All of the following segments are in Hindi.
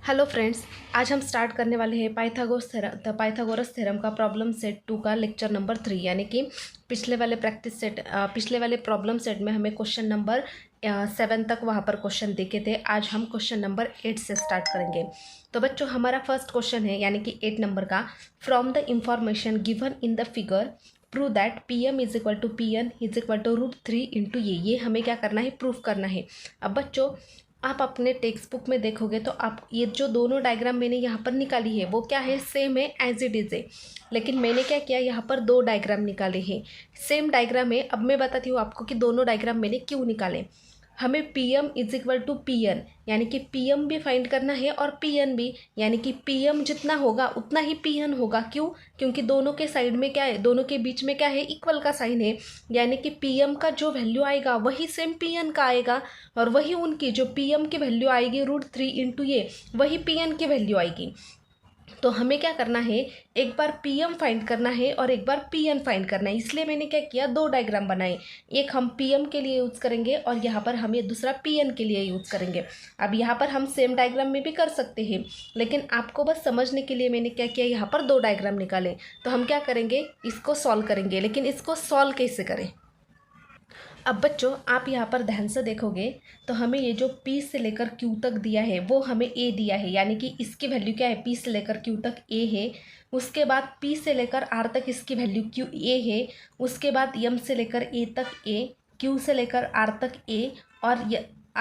हेलो फ्रेंड्स, आज हम स्टार्ट करने वाले हैं पाइथागोरस थ्योरम का प्रॉब्लम सेट 2 का लेक्चर नंबर 3। यानी कि पिछले वाले प्रॉब्लम सेट में हमें क्वेश्चन नंबर 7 तक वहाँ पर क्वेश्चन देखे थे। आज हम क्वेश्चन नंबर 8 से स्टार्ट करेंगे। तो बच्चों, हमारा फर्स्ट क्वेश्चन है यानी कि 8 नंबर का, from the information given in the figure prove that PM is equal to PN is equal to √3 into ये हमें क्या करना है, प्रूफ करना है। अब बच्चों, आप अपने टेक्स्ट बुक में देखोगे तो आप ये जो दोनों डायग्राम मैंने यहाँ पर निकाली है वो क्या है, सेम है, एज इट इज़ है। लेकिन मैंने क्या किया, यहाँ पर दो डायग्राम निकाले हैं, सेम डायग्राम है। अब मैं बताती हूँ आपको कि दोनों डायग्राम मैंने क्यों निकाले। हमें PM is equal to PN यानी कि PM भी फाइंड करना है और PN भी, यानी कि PM जितना होगा उतना ही PN होगा। क्यों? क्योंकि दोनों के साइड में क्या है, दोनों के बीच में क्या है, इक्वल का साइन है। यानी कि PM का जो वैल्यू आएगा वही सेम PN का आएगा, और वही उनकी जो PM की वैल्यू आएगी √3 इंटू ये, वही PN की वैल्यू आएगी। तो हमें क्या करना है, एक बार PM फाइंड करना है और एक बार PN फाइंड करना है। इसलिए मैंने क्या किया, दो डायग्राम बनाए, एक हम PM के लिए यूज़ करेंगे और यहाँ पर हम ये दूसरा PN के लिए यूज़ करेंगे। अब यहाँ पर हम सेम डायग्राम में भी कर सकते हैं, लेकिन आपको बस समझने के लिए मैंने क्या किया, यहाँ पर दो डायग्राम निकाले। तो हम क्या करेंगे, इसको सॉल्व करेंगे। लेकिन इसको सॉल्व कैसे करें। अब बच्चों, आप यहाँ पर ध्यान से देखोगे तो हमें ये जो P से लेकर Q तक दिया है वो हमें A दिया है, यानी कि इसकी वैल्यू क्या है, P से लेकर Q तक A है। उसके बाद P से लेकर R तक इसकी वैल्यू Q A है। उसके बाद M से लेकर A तक A, Q से लेकर R तक A और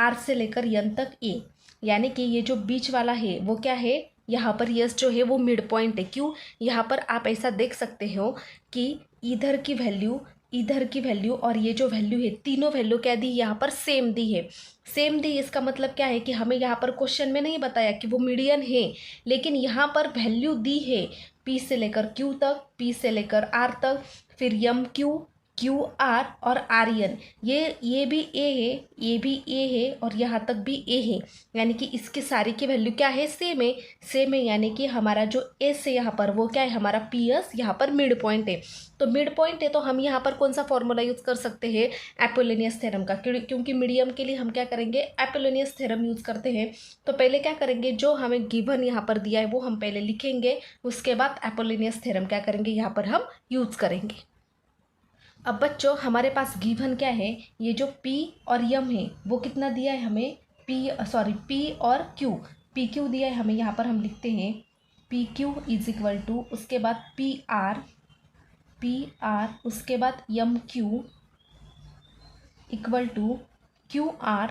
R से लेकर N तक A। यानी कि ये जो बीच वाला है वो क्या है, यहाँ पर यस जो है वो मिड पॉइंट है। क्यों? यहाँ पर आप ऐसा देख सकते हो कि इधर की वैल्यू और ये जो वैल्यू है, तीनों वैल्यू क्या दी, यहाँ पर सेम दी है। सेम दी, इसका मतलब क्या है कि हमें यहाँ पर क्वेश्चन में नहीं बताया कि वो मीडियन है, लेकिन यहाँ पर वैल्यू दी है P से लेकर Q तक, P से लेकर R तक, फिर MQ, QR और RN। ये भी A है, ये भी A है और यहाँ तक भी A है। यानी कि इसकी सारी की वैल्यू क्या है, सेम है। यानी कि हमारा जो S है यहाँ पर वो क्या है, हमारा PS यहाँ पर मिड पॉइंट है। तो मिड पॉइंट है तो हम यहाँ पर कौन सा फॉर्मूला यूज़ कर सकते हैं, एपोलोनियस थ्योरम का। क्योंकि मीडियम के लिए हम क्या करेंगे, एपोलोनियस थ्योरम यूज़ करते हैं। तो पहले क्या करेंगे, जो हमें गिवन यहाँ पर दिया है वो हम पहले लिखेंगे, उसके बाद एपोलोनियस थ्योरम क्या करेंगे, यहाँ पर हम यूज़ करेंगे। अब बच्चों, हमारे पास गिवन क्या है, ये जो P और M है वो कितना दिया है हमें, P और Q दिया है हमें। यहाँ पर हम लिखते हैं PQ इज इक्वल टू, उसके बाद PR, उसके बाद MQ equal to QR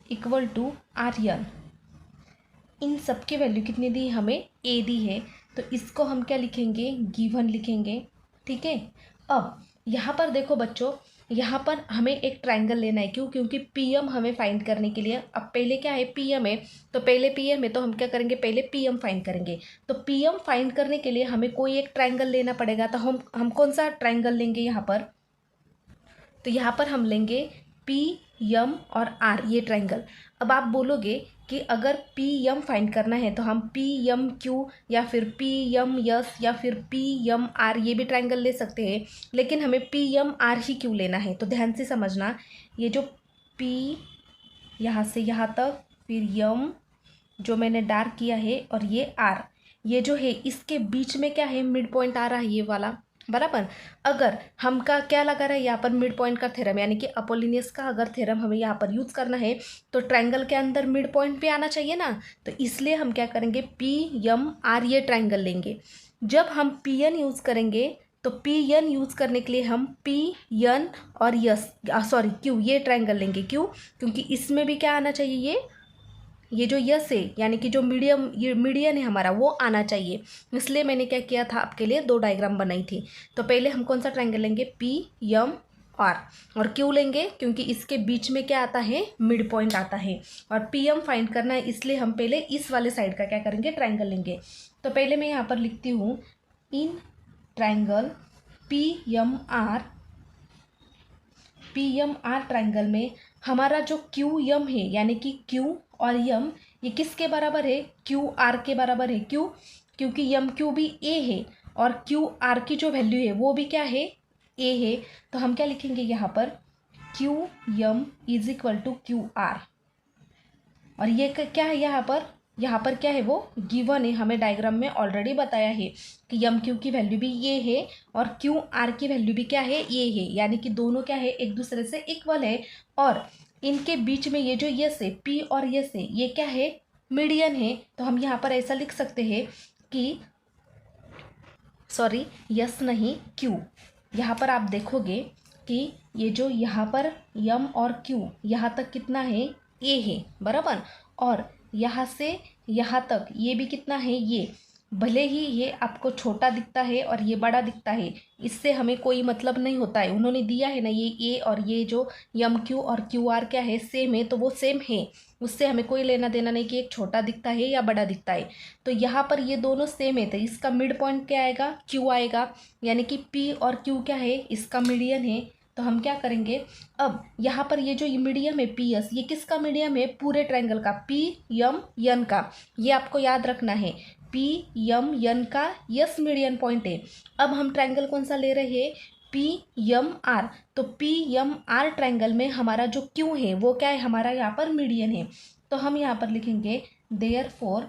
equal to RN। इन सब की वैल्यू कितनी दी हमें, A दी है। तो इसको हम क्या लिखेंगे, गिवन लिखेंगे। ठीक है। अब यहाँ पर देखो बच्चों, यहाँ पर हमें एक ट्रायंगल लेना है। क्यों? क्योंकि PM हमें फाइंड करने के लिए, अब पहले क्या है, PM है, तो पहले PM है तो हम क्या करेंगे, पहले PM फाइंड करेंगे। तो PM फाइंड करने के लिए हमें कोई एक ट्रायंगल लेना पड़ेगा। तो हम कौन सा ट्रायंगल लेंगे यहाँ पर, तो यहाँ पर हम लेंगे PM और R, ये ट्रायंगल। अब आप बोलोगे कि अगर PM फाइंड करना है तो हम PMQ या फिर PMS या फिर PMR ये भी ट्रायंगल ले सकते हैं, लेकिन हमें PMR ही क्यों लेना है। तो ध्यान से समझना, ये जो P यहाँ से यहाँ तक, फिर M जो मैंने डार्क किया है, और ये R, ये जो है इसके बीच में क्या है, मिड पॉइंट आ रहा है ये वाला, बराबर। अगर हमका क्या लगा रहा है यहाँ पर, मिड पॉइंट का थ्योरम, यानी कि अपोलिनियस का अगर थ्योरम हमें यहाँ पर यूज़ करना है तो ट्रायंगल के अंदर मिड पॉइंट पे आना चाहिए ना। तो इसलिए हम क्या करेंगे, PMR ये ट्रायंगल लेंगे। जब हम PN यूज़ करेंगे तो PN यूज़ करने के लिए हम PN और Q ये ट्रायंगल लेंगे। क्यों? क्योंकि इसमें भी क्या आना चाहिए, ये जो यस है, यानी कि जो मीडियन है हमारा, वो आना चाहिए। इसलिए मैंने क्या किया था, आपके लिए दो डायग्राम बनाई थी। तो पहले हम कौन सा ट्रायंगल लेंगे, PMR, और क्यों लेंगे, क्योंकि इसके बीच में क्या आता है, मिड पॉइंट आता है, और PM फाइंड करना है, इसलिए हम पहले इस वाले साइड का क्या करेंगे, ट्रायंगल लेंगे। तो पहले मैं यहाँ पर लिखती हूँ, इन ट्रायंगल PMR ट्रायंगल में हमारा जो QM है, यानी कि Q और M ये किसके बराबर है, QR के बराबर है। क्यों? क्योंकि MQ भी A है और QR की जो वैल्यू है वो भी क्या है, A है। तो हम क्या लिखेंगे यहाँ पर, QM is equal to QR। और ये क्या है यहाँ पर क्या है वो गिवन है, हमें डायग्राम में ऑलरेडी बताया है कि यम क्यू की वैल्यू भी ये है और क्यू आर की वैल्यू भी क्या है ये है, यानी कि दोनों क्या है एक दूसरे से इक्वल है। और इनके बीच में ये जो यस है पी और यस है ये क्या है मीडियन है। तो हम यहाँ पर ऐसा लिख सकते हैं कि सॉरी यस नहीं क्यू, यहाँ पर आप देखोगे कि ये जो यहाँ पर यम और क्यू यहाँ तक कितना है ए है बराबर, और यहाँ से यहाँ तक ये भी कितना है ये, भले ही ये आपको छोटा दिखता है और ये बड़ा दिखता है इससे हमें कोई मतलब नहीं होता है, उन्होंने दिया है ना ये ए और ये जो यम क्यू और क्यू आर क्या है सेम है तो वो सेम है, उससे हमें कोई लेना देना नहीं कि एक छोटा दिखता है या बड़ा दिखता है। तो यहाँ पर ये दोनों सेम है तो इसका मिड पॉइंट क्या आएगा क्यू आएगा, यानी कि पी और क्यू क्या है इसका मीडियन है। तो हम क्या करेंगे अब यहाँ पर ये जो मीडियम है पी एस ये किसका मीडियम है पूरे ट्रायंगल का पी यम यन का, ये आपको याद रखना है पी यम यन का यस मीडियन पॉइंट है। अब हम ट्रायंगल कौन सा ले रहे हैं पी यम आर, तो पी यम आर ट्रायंगल में हमारा जो क्यू है वो क्या है हमारा यहाँ पर मीडियन है। तो हम यहाँ पर लिखेंगे therefore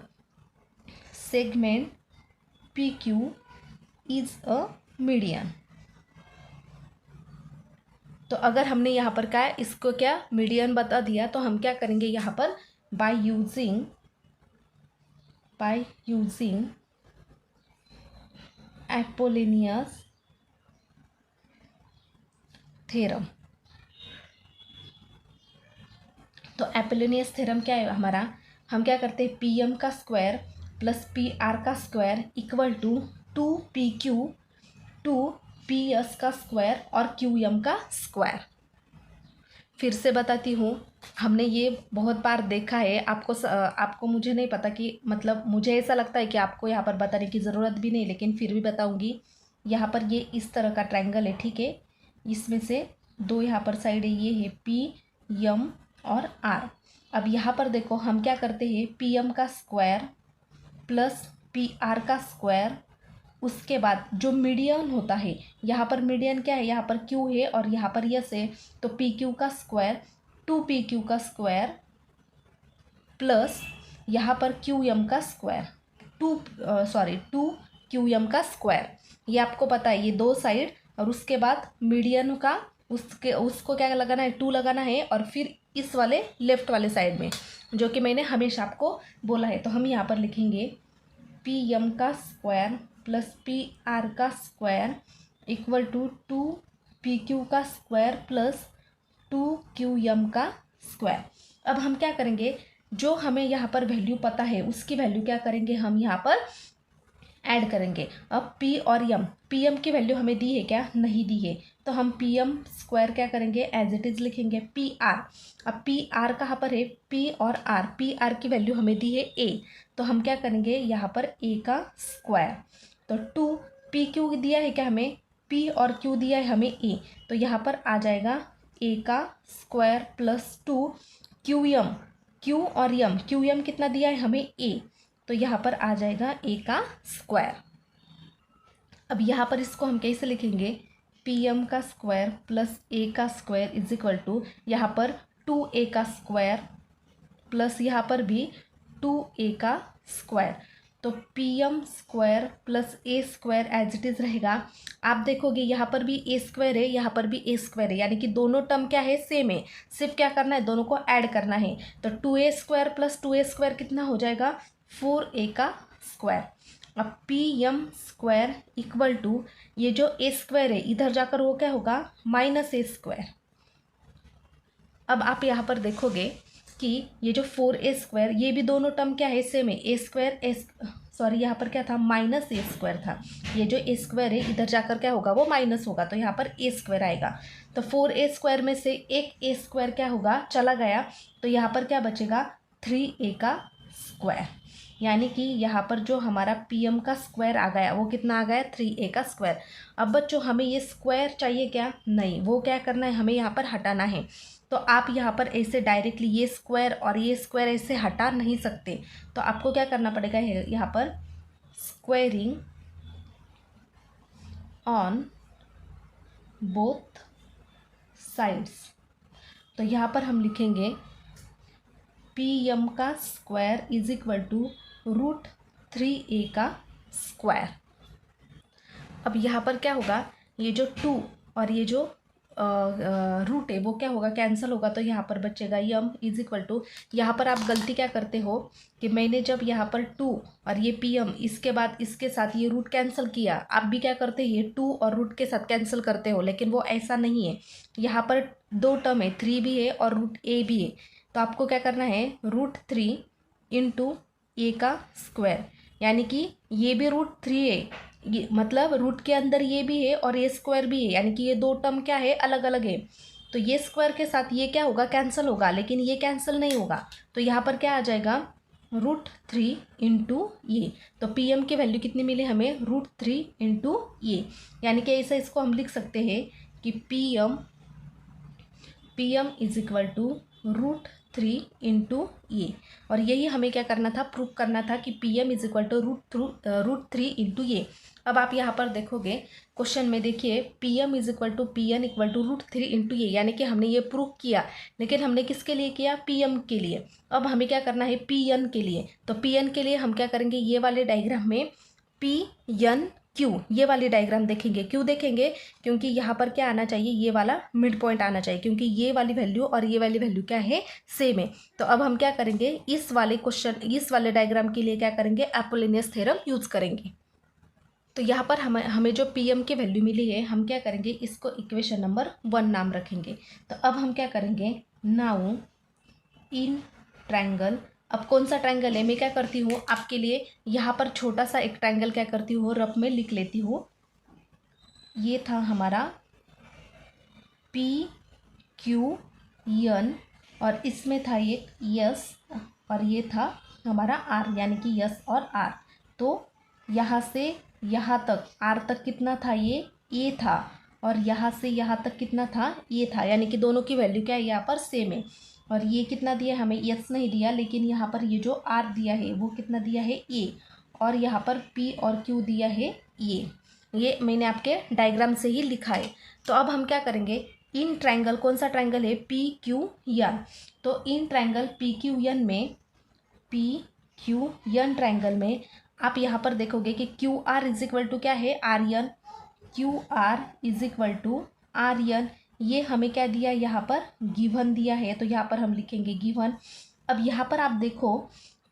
segment P Q is a median. तो अगर हमने यहाँ पर क्या है इसको क्या मीडियन बता दिया तो हम क्या करेंगे यहाँ पर बाय यूजिंग एपोलिनियस थ्योरम। तो एपोलिनियस थ्योरम क्या है हमारा, हम क्या करते हैं पी एम का स्क्वायर प्लस पी आर का square equal to 2PQ 2PS का स्क्वायर और QM का स्क्वायर। फिर से बताती हूँ, हमने ये बहुत बार देखा है, आपको मुझे नहीं पता कि मतलब मुझे ऐसा लगता है कि आपको यहाँ पर बताने की ज़रूरत भी नहीं, लेकिन फिर भी बताऊँगी। यहाँ पर ये इस तरह का ट्रायंगल है ठीक है, इसमें से दो यहाँ पर साइड है, ये है PM और R। अब यहाँ पर देखो हम क्या करते हैं PM का स्क्वायर प्लस PR का स्क्वायर, उसके बाद जो मीडियन होता है यहाँ पर मीडियन क्या है यहाँ पर Q है और यहाँ पर यस है, तो PQ का स्क्वायर 2PQ का स्क्वायर प्लस यहाँ पर QM का स्क्वायर 2QM का स्क्वायर। ये आपको पता है ये दो साइड, और उसके बाद मीडियन का उसको क्या लगाना है 2 लगाना है, और फिर इस वाले लेफ्ट वाले साइड में जो कि मैंने हमेशा आपको बोला है। तो हम यहाँ पर लिखेंगे PM का स्क्वायर प्लस PR का स्क्वायर इक्वल टू 2PQ का स्क्वायर प्लस 2QM का स्क्वायर। अब हम क्या करेंगे जो हमें यहाँ पर वैल्यू पता है उसकी वैल्यू क्या करेंगे हम यहाँ पर ऐड करेंगे। अब P और M, PM की वैल्यू हमें दी है क्या नहीं दी है, तो हम PM स्क्वायर क्या करेंगे एज इट इज़ लिखेंगे PR। अब PR कहाँ पर है P और R, PR की वैल्यू हमें दी है A, तो हम क्या करेंगे यहाँ पर A का स्क्वायर, तो 2PQ दिया है क्या हमें P और Q दिया है हमें A, तो यहाँ पर आ जाएगा A का स्क्वायर प्लस 2QM Q और M, QM कितना दिया है हमें A, तो यहाँ पर आ जाएगा A का स्क्वायर। अब यहाँ पर इसको हम कैसे लिखेंगे PM का स्क्वायर प्लस A का स्क्वायर इज इक्वल टू यहाँ पर 2A का स्क्वायर प्लस यहाँ पर भी 2A का स्क्वायर, तो PM square plus A square as it is रहेगा। आप देखोगे यहाँ पर भी A स्क्वायर है यहाँ पर भी A स्क्वायर है, यानी कि दोनों टर्म क्या है सेम है, सिर्फ क्या करना है दोनों को ऐड करना है। तो 2A square plus 2A square कितना हो जाएगा 4A का स्क्वायर। अब PM स्क्वायर इक्वल टू ये जो A स्क्वायर है इधर जाकर वो क्या होगा -A स्क्वायर। अब आप यहाँ पर देखोगे कि ये जो 4A स्क्वायर ये भी दोनों टर्म क्या है सेम है, A स्क्वायर सॉरी यहाँ पर क्या था -A स्क्वायर था, ये जो A स्क्वायर है इधर जाकर क्या होगा वो माइनस होगा, तो यहाँ पर A स्क्वायर आएगा। तो 4A स्क्वायर में से एक A स्क्वायर क्या होगा चला गया, तो यहाँ पर क्या बचेगा 3A का स्क्वायर, यानी कि यहाँ पर जो हमारा PM का स्क्वायर आ गया वो कितना आ गया 3A का स्क्वायर। अब बच्चों हमें ये स्क्वायर चाहिए क्या नहीं, वो क्या करना है हमें यहाँ पर हटाना है। तो आप यहाँ पर ऐसे डायरेक्टली ये स्क्वायर और ये स्क्वायर ऐसे हटा नहीं सकते, तो आपको क्या करना पड़ेगा यहाँ पर स्क्वायरिंग ऑन बोथ साइड्स। तो यहाँ पर हम लिखेंगे पी एम का square is equal to √3a का स्क्वायर। अब यहाँ पर क्या होगा, ये जो 2 और ये जो रूट है वो क्या होगा, कैंसिल होगा, तो यहाँ पर बचेगा यम इज इक्वल टू, यहाँ पर आप गलती क्या करते हो कि मैंने जब यहाँ पर 2 और ये पी एम इसके बाद इसके साथ ये रूट कैंसिल किया, आप भी क्या करते हैं 2 और रूट के साथ कैंसिल करते हो, लेकिन वो ऐसा नहीं है। यहाँ पर 2 टर्म है, 3 भी है और √a भी है, तो आपको क्या करना है √3 इंटू ए का स्क्वायर, यानी कि ये भी √3 है, ये मतलब रूट के अंदर ये भी है और ये स्क्वायर भी है, यानी कि ये 2 टर्म क्या है, अलग अलग है। तो ये स्क्वायर के साथ ये क्या होगा, कैंसिल होगा, लेकिन ये कैंसिल नहीं होगा, तो यहाँ पर क्या आ जाएगा √3 इंटू ये। तो पी एम की वैल्यू कितनी मिली हमें, √3 इंटू ये, यानी कि ऐसा इसको हम लिख सकते हैं कि P M is equal to √3 into ये। और यही हमें क्या करना था, प्रूव करना था कि P M is equal to √3 into ये। अब आप यहाँ पर देखोगे क्वेश्चन में, देखिए P M is equal to P N equal to √3 into ये, यानी कि हमने ये प्रूव किया, लेकिन हमने किसके लिए किया, पी एम के लिए। अब हमें क्या करना है पी एन के लिए, तो पी एन के लिए हम क्या करेंगे, ये वाले डायग्राम में पी एन क्यू ये वाली डायग्राम देखेंगे। क्यों देखेंगे, क्योंकि यहाँ पर क्या आना चाहिए, ये वाला मिड पॉइंट आना चाहिए, क्योंकि ये वाली वैल्यू और ये वाली वैल्यू क्या है, सेम है। तो अब हम क्या करेंगे, इस वाले डायग्राम के लिए क्या करेंगे, अपोलिनियस थ्योरम यूज करेंगे। तो यहाँ पर हमें जो पी एम की वैल्यू मिली है, हम क्या करेंगे, इसको इक्वेशन नंबर 1 नाम रखेंगे। तो अब हम क्या करेंगे, नाउ इन ट्रायंगल, अब कौन सा ट्रायंगल है, मैं क्या करती हूँ आपके लिए, यहाँ पर छोटा सा एक ट्रायंगल क्या करती हूँ, रफ में लिख लेती हूँ। ये था हमारा पी क्यू एन और इसमें था एक यस और ये था हमारा आर, यानी कि यस और आर। तो यहाँ से यहाँ तक आर तक कितना था, ये ए था, और यहाँ से यहाँ तक कितना था, ये था, यानी कि दोनों की वैल्यू क्या है, यहाँ पर सेम है। और ये कितना दिया हमें, यस नहीं दिया, लेकिन यहाँ पर ये जो आर दिया है वो कितना दिया है, ए, और यहाँ पर पी और क्यू दिया है ये मैंने आपके डायग्राम से ही लिखा है। तो अब हम क्या करेंगे, इन ट्रायंगल, कौन सा ट्रायंगल है, पी क्यू एन, तो in triangle P Q N triangle में आप यहाँ पर देखोगे कि Q R is equal to क्या है, R N, Q R is equal to R N, ये हमें क्या दिया, यहाँ पर गिवन दिया है, तो यहाँ पर हम लिखेंगे गिवन। अब यहाँ पर आप देखो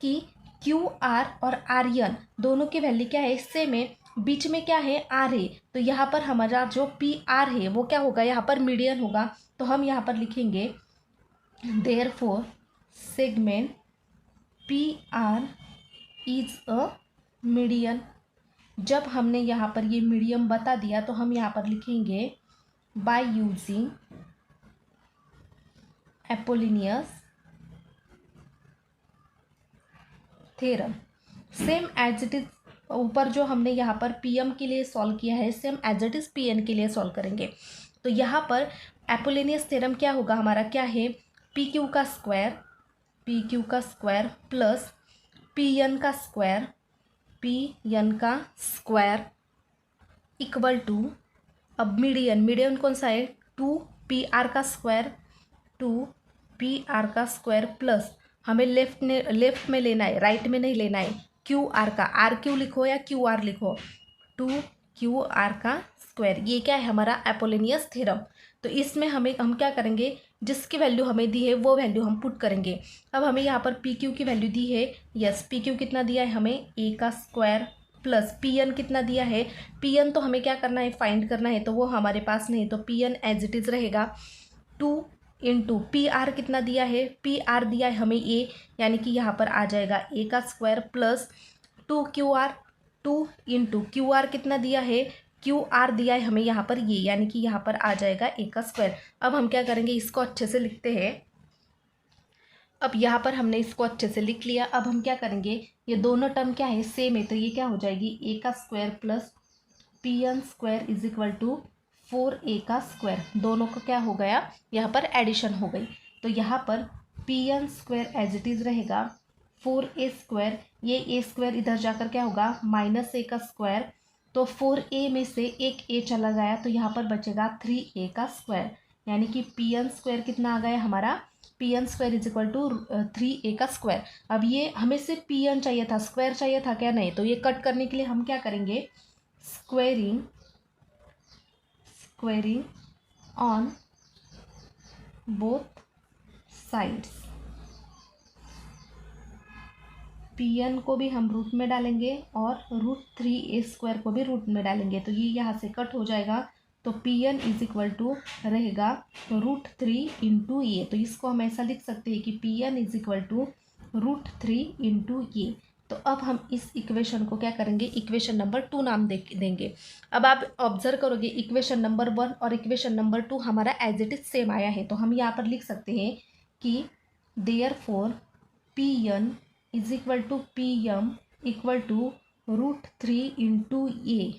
कि क्यू आर और आर्यन दोनों की वैल्यू क्या है, सेम है, बीच में क्या है, आर है, तो यहाँ पर हमारा जो पी आर है वो क्या होगा, यहाँ पर मीडियन होगा। तो हम यहाँ पर लिखेंगे therefore segment P R is a median. जब हमने यहाँ पर ये मीडियम बता दिया, तो हम यहाँ पर लिखेंगे by using Apollonius theorem, same as it is, ऊपर जो हमने यहाँ पर पी एम के लिए सॉल्व किया है, same as it is P N के लिए सॉल्व करेंगे। तो यहाँ पर एपोलिनियस थ्योरम क्या होगा, हमारा क्या है, पी क्यू का स्क्वायर प्लस पी एन का स्क्वायर इक्वल टू, अब मीडियन कौन सा है, 2pr का स्क्वायर प्लस हमें लेफ्ट में लेना है, राइट में नहीं लेना है, क्यू आर का, आर क्यू लिखो या क्यू आर लिखो, 2qr का स्क्वायर, ये क्या है हमारा एपोलिनियस थ्योरम। तो इसमें हम क्या करेंगे, जिसकी वैल्यू हमें दी है वो वैल्यू हम पुट करेंगे। अब हमें यहाँ पर पी क्यू की वैल्यू दी है, यस, पी क्यू कितना दिया है हमें, ए का स्क्वायर प्लस पी एन कितना दिया है, पी एन तो हमें क्या करना है, फाइंड करना है, तो वो हमारे पास नहीं, तो P N as it is रहेगा 2 इंटू पी आर कितना दिया है, पी आर दिया है हमें ए, यानी कि यहाँ पर आ जाएगा ए का square plus 2 into Q R कितना दिया है, क्यू आर दिया है हमें यहाँ पर ये, यानी कि यहाँ पर आ जाएगा ए का स्क्वायर। अब हम क्या करेंगे, इसको अच्छे से लिखते हैं। अब यहाँ पर हमने इसको अच्छे से लिख लिया। अब हम क्या करेंगे, ये दोनों टर्म क्या है, सेम है, तो ये क्या हो जाएगी, ए का square plus P N square is equal to 4a का स्क्वायर, दोनों का क्या हो गया, यहाँ पर एडिशन हो गई। तो यहाँ पर P N square as it is रहेगा 4a स्क्वायर, ये ए स्क्वायर इधर जाकर क्या होगा, -a का स्क्वायर, तो 4a में से एक a चला गया, तो यहाँ पर बचेगा 3a का स्क्वायर, यानी कि पी एन स्क्वायर कितना आ गया हमारा, P N square is equal to 3a का स्क्वायर। अब ये हमें सिर्फ पी एन चाहिए था, स्क्वायर चाहिए था क्या? नहीं। तो ये कट करने के लिए हम क्या करेंगे? Squaring on both sides. P N को भी हम रूट में डालेंगे और √3a² को भी रूट में डालेंगे, तो ये यहाँ से कट हो जाएगा। तो P N is equal to रहेगा √3 इंटू ए। तो इसको हम ऐसा लिख सकते हैं कि P N is equal to √3 into A. तो अब हम इस इक्वेशन को क्या करेंगे? इक्वेशन नंबर 2 नाम देंगे। अब आप ऑब्जर्व करोगे इक्वेशन नंबर 1 और इक्वेशन नंबर 2 हमारा एज इट इज सेम आया है। तो हम यहाँ पर लिख सकते हैं कि therefore P N is equal to P M equal to √3 into A.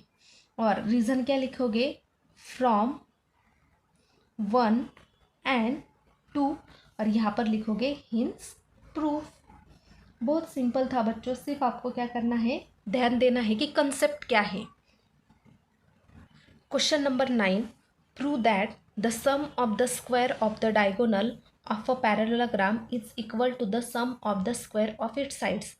और रीज़न क्या लिखोगे? फ्रॉम 1 and 2, और यहाँ पर लिखोगे हिंस प्रूफ। बहुत सिंपल था बच्चों, सिर्फ आपको क्या करना है? ध्यान देना है कि कंसेप्ट क्या है। Question number 9, prove that the sum of the square of the diagonal of a parallelogram is equal to the sum of the square of its sides.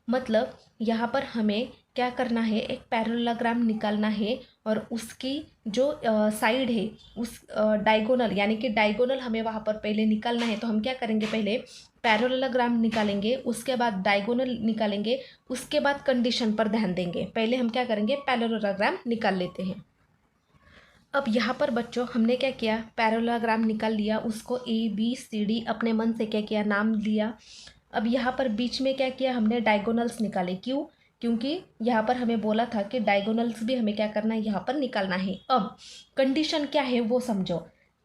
मतलब यहाँ पर हमें क्या करना है? एक पैरेललोग्राम निकालना है और उसकी जो साइड है उस डायगोनल, यानी कि डायगोनल हमें वहाँ पर पहले निकालना है। तो हम क्या करेंगे? पहले पैरेललोग्राम निकालेंगे, उसके बाद डायगोनल निकालेंगे, उसके बाद कंडीशन पर ध्यान देंगे। पहले हम क्या करेंगे? पैरेललोग्राम निकाल लेते हैं। अब यहाँ पर बच्चों हमने क्या किया? पैरेललोग्राम निकाल लिया, उसको ABCD अपने मन से क्या किया? नाम लिया। अब यहाँ पर बीच में क्या किया? हमने डायगोनल्स निकाले। क्यों? क्योंकि यहाँ पर हमें बोला था कि डायगोनल्स भी हमें क्या करना है? यहाँ पर निकालना है। अब कंडीशन क्या है वो समझो।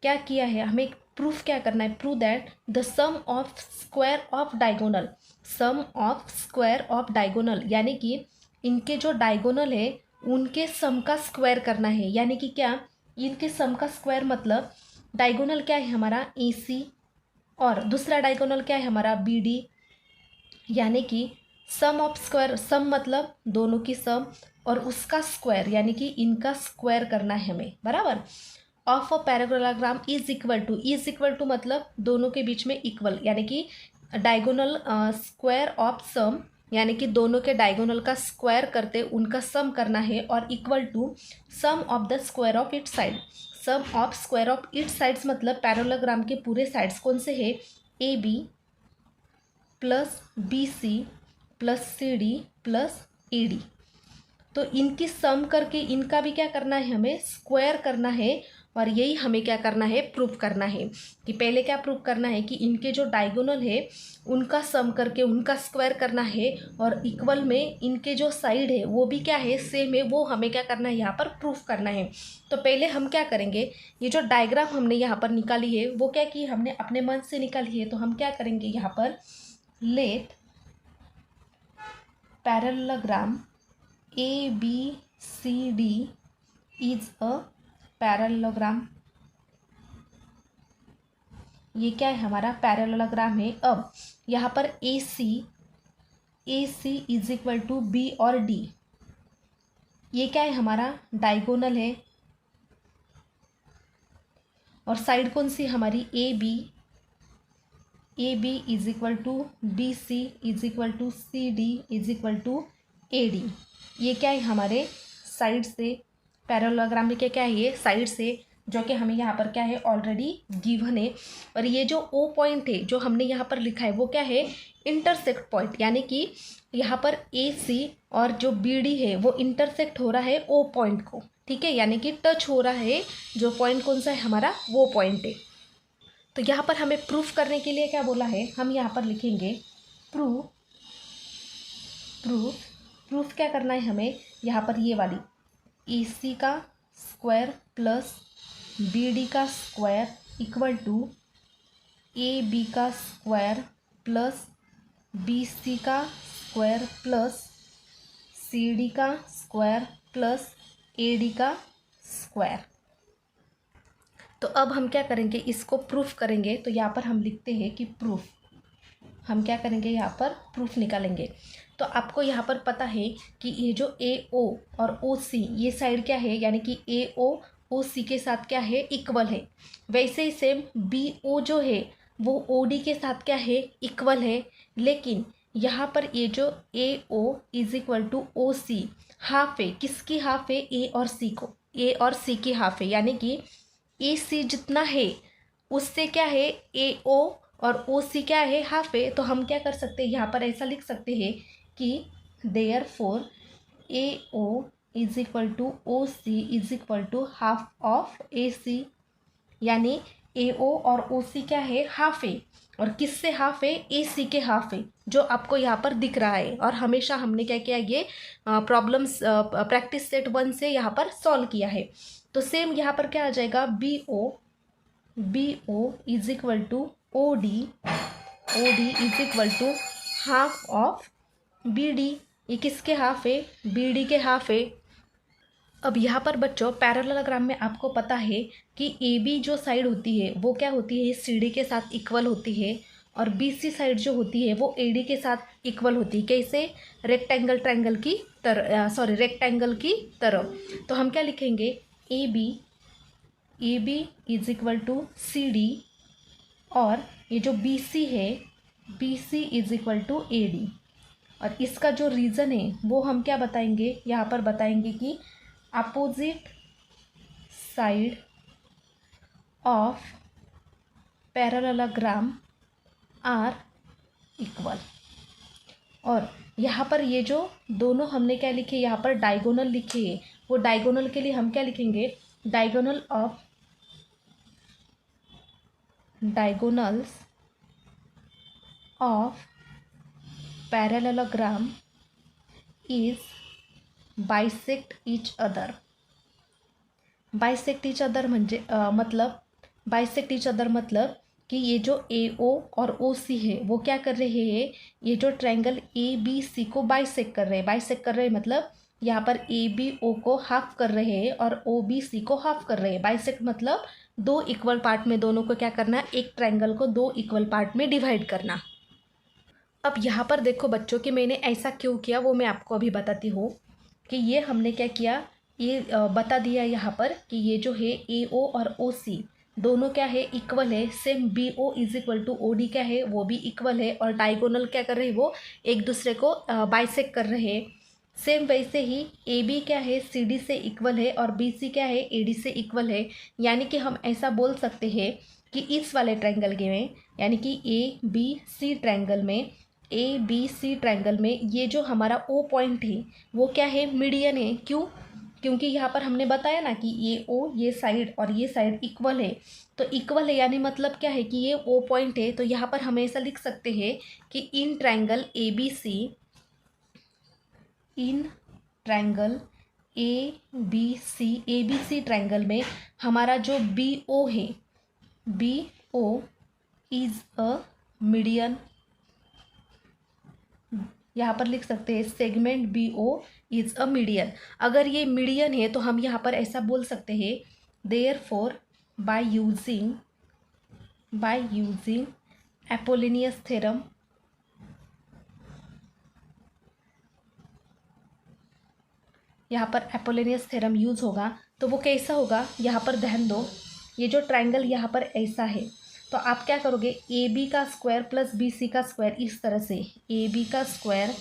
क्या किया है? हमें प्रूफ क्या करना है? Prove that the sum of square of diagonal, sum of square of diagonal, यानी कि इनके जो डायगोनल है उनके सम का स्क्वायर करना है। यानी कि क्या? इनके सम का स्क्वायर मतलब डायगोनल क्या है हमारा? AC, और दूसरा डायगोनल क्या है हमारा? BD। यानी कि सम ऑफ स्क्वायर, सम मतलब दोनों की सम, और उसका स्क्वायर यानी कि इनका स्क्वायर करना है हमें, बराबर। Of a parallelogram is equal to मतलब दोनों के बीच में इक्वल, यानी कि डायगोनल स्क्वायर ऑफ सम, यानी कि दोनों के डायगोनल का स्क्वायर करते उनका सम करना है, और equal to sum of the square of its side. Sum of square of its sides मतलब पैरेललोग्राम के पूरे साइड्स कौन से है? AB plus BC plus CD plus AD। तो इनकी सम करके इनका भी क्या करना है? हमें स्क्वायर करना है, और यही हमें क्या करना है? प्रूफ करना है। कि पहले क्या प्रूफ करना है? कि इनके जो डायगोनल है उनका सम करके उनका स्क्वायर करना है, और इक्वल में इनके जो साइड है वो भी क्या है? सेम है। वो हमें क्या करना है? यहाँ पर प्रूफ करना है। तो पहले हम क्या करेंगे? ये जो डायग्राम हमने यहाँ पर निकाली है वो क्या की? हमने अपने मन से निकाली है। तो हम क्या करेंगे? यहाँ पर let parallelogram ABCD is a parallelogram. ये क्या है? हमारा पैरेललोग्राम है। अब यहाँ पर AC is equal to B और D, ये क्या है? हमारा डायगोनल है। और साइड कौन सी? हमारी AB is equal to BC is equal to CD is equal to AD। ये क्या है? हमारे साइड से पैरेललोग्राम में क्या है? ये साइड से, जो कि हमें यहाँ पर क्या है? ऑलरेडी गिवन है। और ये जो O पॉइंट है जो हमने यहाँ पर लिखा है वो क्या है? इंटरसेक्ट पॉइंट, यानी कि यहाँ पर AC और जो BD है वो इंटरसेक्ट हो रहा है O पॉइंट को, ठीक है? यानी कि टच हो रहा है। जो पॉइंट कौन सा है हमारा? वो पॉइंट है। तो यहाँ पर हमें प्रूफ करने के लिए क्या बोला है? हम यहाँ पर लिखेंगे प्रूफ क्या करना है हमें? यहाँ पर ये वाली AC का स्क्वायर प्लस BD का स्क्वायर इक्वल टू AB का स्क्वायर प्लस BC का स्क्वायर प्लस CD का स्क्वायर प्लस AD का स्क्वायर। तो अब हम क्या करेंगे? इसको प्रूफ करेंगे। तो यहाँ पर हम लिखते हैं कि प्रूफ, हम क्या करेंगे? यहाँ पर प्रूफ निकालेंगे। तो आपको यहाँ पर पता है कि ये जो AO और OC ये साइड क्या है? यानी कि AO OC के साथ क्या है? इक्वल है। वैसे ही सेम BO जो है वो ओ डी के साथ क्या है, इक्वल है, लेकिन यहाँ पर ये जो A O is equal to O C half है, किसकी हाफ है, ए और सी को, ए और सी की हाफ है, यानी कि ए सी जितना है उससे क्या है ए ओ और ओ सी क्या है, हाफ है। तो हम क्या कर सकते हैं, यहाँ पर ऐसा लिख सकते हैं कि therefore A O is equal to O C is equal to half of A C, यानी ए ओ और ओ सी क्या है, हाफ है, और किससे हाफ है, ए सी के हाफ है, जो आपको यहाँ पर दिख रहा है। और हमेशा हमने क्या किया, ये प्रॉब्लम्स प्रैक्टिस सेट 1 से यहाँ पर सॉल्व किया है। तो सेम यहाँ पर क्या आ जाएगा, B O is equal to O D is equal to half of B D. ये किसके हाफ है, बी डी के हाफ है। अब यहाँ पर बच्चों पैरेललोग्राम में आपको पता है कि ए बी जो साइड होती है वो क्या होती है, सी डी के साथ इक्वल होती है, और बी सी साइड जो होती है वो ए डी के साथ इक्वल होती है। कैसे, रेक्टेंगल की तरह। तो हम क्या लिखेंगे, A B is equal to C D, और ये जो बी सी है, B C is equal to A D. और इसका जो रीज़न है वो हम क्या बताएंगे, यहाँ पर बताएंगे कि opposite side of parallelogram are equal. और यहाँ पर ये जो दोनों हमने क्या लिखे, यहाँ पर डायगोनल लिखे हैं, वो डायगोनल के लिए हम क्या लिखेंगे, diagonals of parallelogram is bisect each other. Bisect each other मतलब कि ये जो ए ओ और ओ सी है वो क्या कर रहे हैं, ये जो ट्रायंगल ए बी सी को बाइसेक्ट कर रहे हैं मतलब यहाँ पर ए बी ओ को हाफ कर रहे हैं और ओ बी सी को हाफ कर रहे हैं। बाइसेक्ट मतलब दो इक्वल पार्ट में दोनों को क्या करना है, एक ट्रायंगल को दो इक्वल पार्ट में डिवाइड करना। अब यहाँ पर देखो बच्चों कि मैंने ऐसा क्यों किया वो मैं आपको अभी बताती हूँ। कि ये हमने क्या किया, ये बता दिया यहाँ पर कि ये जो है ए ओ और ओ सी दोनों क्या है, इक्वल है। Same B O is equal to O D क्या है, वो भी इक्वल है, और डायगोनल क्या कर रहे हैं, वो एक दूसरे को बाइसेक्ट कर रहे हैं। सेम वैसे ही ए बी क्या है, सी डी से इक्वल है, और बी सी क्या है, ए डी से इक्वल है। यानी कि हम ऐसा बोल सकते हैं कि इस वाले ट्रायंगल के में, यानी कि ए बी सी ट्रायंगल में ये जो हमारा ओ पॉइंट है वो क्या है, मीडियन है। क्यों, क्योंकि यहाँ पर हमने बताया ना कि ये ओ, ये साइड और ये साइड इक्वल है। तो इक्वल है यानी मतलब क्या है कि ये ओ पॉइंट है। तो यहाँ पर हम ऐसा लिख सकते हैं कि in triangle A B C triangle में हमारा जो बी ओ है, B O is a median. यहाँ पर लिख सकते हैं segment B O is a median. अगर ये मीडियन है तो हम यहाँ पर ऐसा बोल सकते हैं, therefore by using Apollonius theorem, यहाँ पर अपोलिनियस थ्योरम यूज होगा। तो वो कैसा होगा, यहाँ पर ध्यान दो, ये जो ट्रायंगल यहाँ पर ऐसा है, तो आप क्या करोगे, ए बी का स्क्वायर प्लस बी सी का स्क्वायर, इस तरह से ए बी का स्क्वायर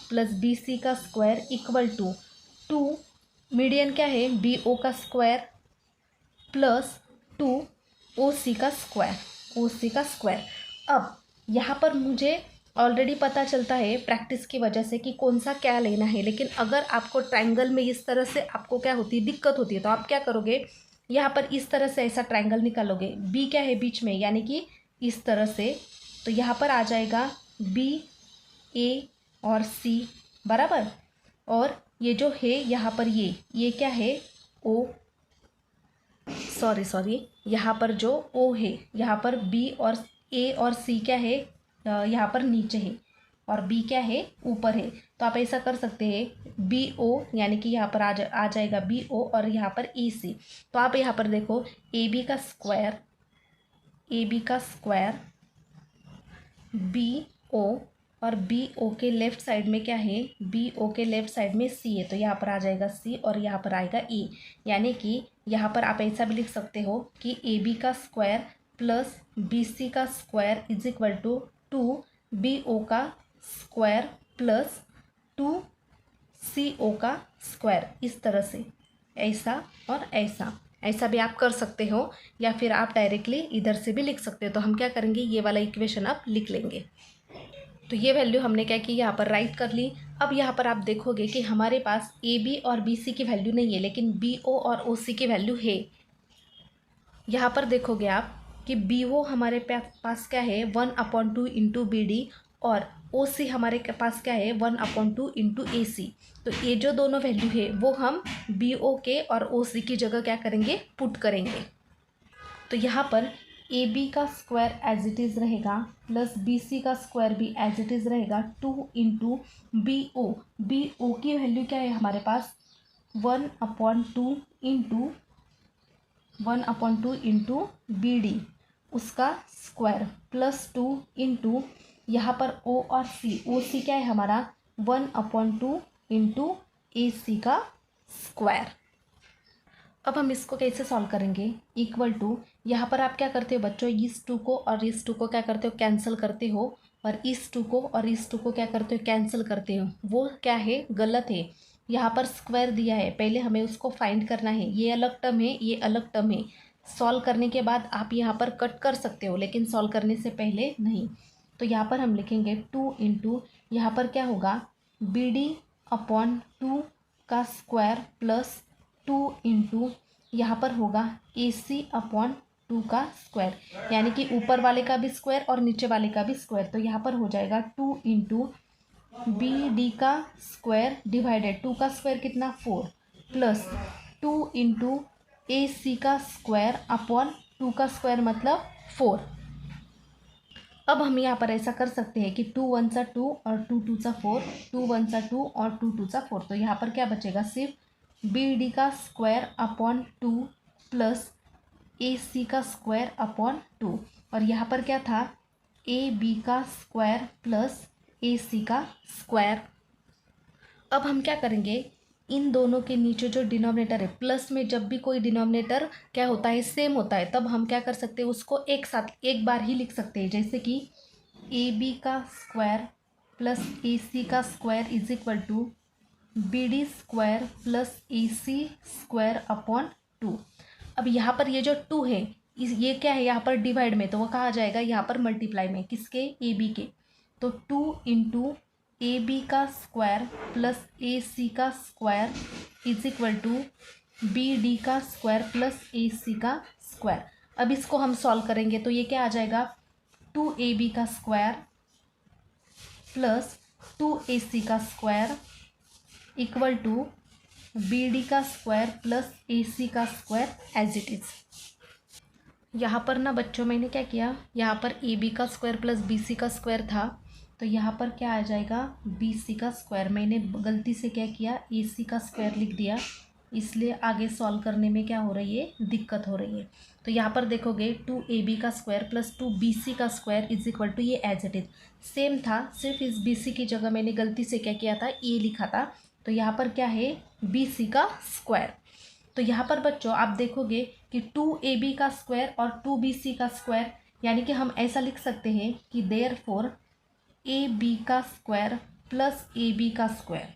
प्लस बी सी का स्क्वायर इक्वल टू मीडियन क्या है, बी ओ का स्क्वायर प्लस ओ सी का स्क्वायर। अब यहाँ पर मुझे ऑलरेडी पता चलता है प्रैक्टिस की वजह से कि कौन सा क्या लेना है। लेकिन अगर आपको ट्रायंगल में इस तरह से आपको क्या होती है, दिक्कत होती है, तो आप क्या करोगे, यहाँ पर इस तरह से ऐसा ट्रायंगल निकालोगे, बी क्या है बीच में, यानी कि इस तरह से। तो यहाँ पर आ जाएगा बी ए और सी बराबर, और ये जो है यहाँ पर ये क्या है, ओ, सॉरी यहाँ पर जो ओ है, यहाँ पर बी और ए और सी क्या है, यहाँ पर नीचे है, और बी क्या है, ऊपर है। तो आप ऐसा कर सकते हैं, बी ओ यानी कि यहाँ पर आ जाएगा बी ओ और यहाँ पर ए सी। तो आप यहाँ पर देखो ए बी का स्क्वायर बी ओ, और बी ओ के लेफ्ट साइड में क्या है, बी ओ के लेफ्ट साइड में सी है, तो यहाँ पर आ जाएगा सी और यहाँ पर आएगा ई। यानी कि यहाँ पर आप ऐसा भी लिख सकते हो कि ए बी का स्क्वायर प्लस बी सी का square is equal to 2BO का स्क्वायर प्लस 2CO का स्क्वायर। इस तरह से ऐसा और ऐसा, ऐसा भी आप कर सकते हो या फिर आप डायरेक्टली इधर से भी लिख सकते हो। तो हम क्या करेंगे, ये वाला इक्वेशन आप लिख लेंगे। तो ये वैल्यू हमने क्या की, यहाँ पर राइट कर ली। अब यहाँ पर आप देखोगे कि हमारे पास AB और BC की वैल्यू नहीं है, लेकिन BO और OC की वैल्यू है। यहाँ पर देखोगे आप कि BO हमारे पास क्या है 1/2 इंटू BD और OC हमारे के पास क्या है 1/2 इंटू AC। तो ये जो दोनों वैल्यू है वो हम BO के और OC की जगह क्या करेंगे, पुट करेंगे। तो यहाँ पर AB का स्क्वायर एज इट इज़ रहेगा प्लस BC का स्क्वायर भी एज इट इज़ रहेगा 2 इंटू BO की वैल्यू क्या है हमारे पास 1/2 इंटू BD उसका स्क्वायर प्लस 2 इंटू यहाँ पर O और OC क्या है हमारा 1/2 इंटू AC का स्क्वायर। अब हम इसको कैसे सॉल्व करेंगे, इक्वल टू यहाँ पर आप क्या करते हो बच्चों, इस 2 को और इस 2 को क्या करते हो, कैंसिल करते हो, और इस 2 को और इस 2 को क्या करते हो, कैंसिल करते हो। वो क्या है, गलत है। यहाँ पर स्क्वायर दिया है, पहले हमें उसको फाइंड करना है। ये अलग टर्म है, ये अलग टर्म है। सॉल्व करने के बाद आप यहाँ पर कट कर सकते हो, लेकिन सॉल्व करने से पहले नहीं। तो यहाँ पर हम लिखेंगे 2 इंटू यहाँ पर क्या होगा BD/2 का स्क्वायर प्लस 2 इंटू यहाँ पर होगा AC/2 का स्क्वायर, यानी कि ऊपर वाले का भी स्क्वायर और नीचे वाले का भी स्क्वायर। तो यहाँ पर हो जाएगा 2 इंटू BD का स्क्वायर डिवाइडेड 2 का स्क्वायर कितना 4 प्लस 2 इंटू AC का स्क्वायर अपॉन 2 का स्क्वायर मतलब 4। अब हम यहाँ पर ऐसा कर सकते हैं कि 2 1 सा 2 और 2 2 सा 4, 2 1 सा 2 और 2 2 सा 4। तो यहाँ पर क्या बचेगा, सिर्फ BD का स्क्वायर अपॉन 2 प्लस AC का स्क्वायर अपॉन 2, और यहाँ पर क्या था AB का स्क्वायर प्लस AC का स्क्वायर। अब हम क्या करेंगे, इन दोनों के नीचे जो डिनोमिनेटर है, प्लस में जब भी कोई डिनोमिनेटर क्या होता है, सेम होता है, तब हम क्या कर सकते हैं, उसको एक साथ एक बार ही लिख सकते हैं। जैसे कि AB का स्क्वायर प्लस AC का square is equal to BD square plus AC square upon 2। अब यहाँ पर ये जो 2 है ये क्या है, यहाँ पर डिवाइड में, तो वो कहा जाएगा यहाँ पर मल्टीप्लाई में, किसके, AB के। तो 2 इंटू AB का स्क्वायर प्लस AC का square is equal to BD का स्क्वायर प्लस AC का स्क्वायर। अब इसको हम सॉल्व करेंगे तो ये क्या आ जाएगा, 2AB का स्क्वायर प्लस 2AC का स्क्वायर इक्वल टू BD का स्क्वायर प्लस AC का स्क्वायर एज इट इज़। यहाँ पर ना बच्चों मैंने क्या किया, यहाँ पर AB का स्क्वायर प्लस BC का स्क्वायर था, तो यहाँ पर क्या आ जाएगा BC का स्क्वायर। मैंने गलती से क्या किया, AC का स्क्वायर लिख दिया, इसलिए आगे सॉल्व करने में क्या हो रही है, दिक्कत हो रही है। तो यहाँ पर देखोगे 2AB का स्क्वायर प्लस 2BC का स्क्वायर इज इक्वल टू, ये एज इट इज सेम था, सिर्फ इस BC की जगह मैंने गलती से क्या किया था, ए लिखा था। तो यहाँ पर क्या है BC का स्क्वायर। तो यहाँ पर बच्चों आप देखोगे कि 2AB का स्क्वायर और 2BC का स्क्वायर, यानी कि हम ऐसा लिख सकते हैं कि देयरफॉर AB का स्क्वायर प्लस AB का स्क्वायर,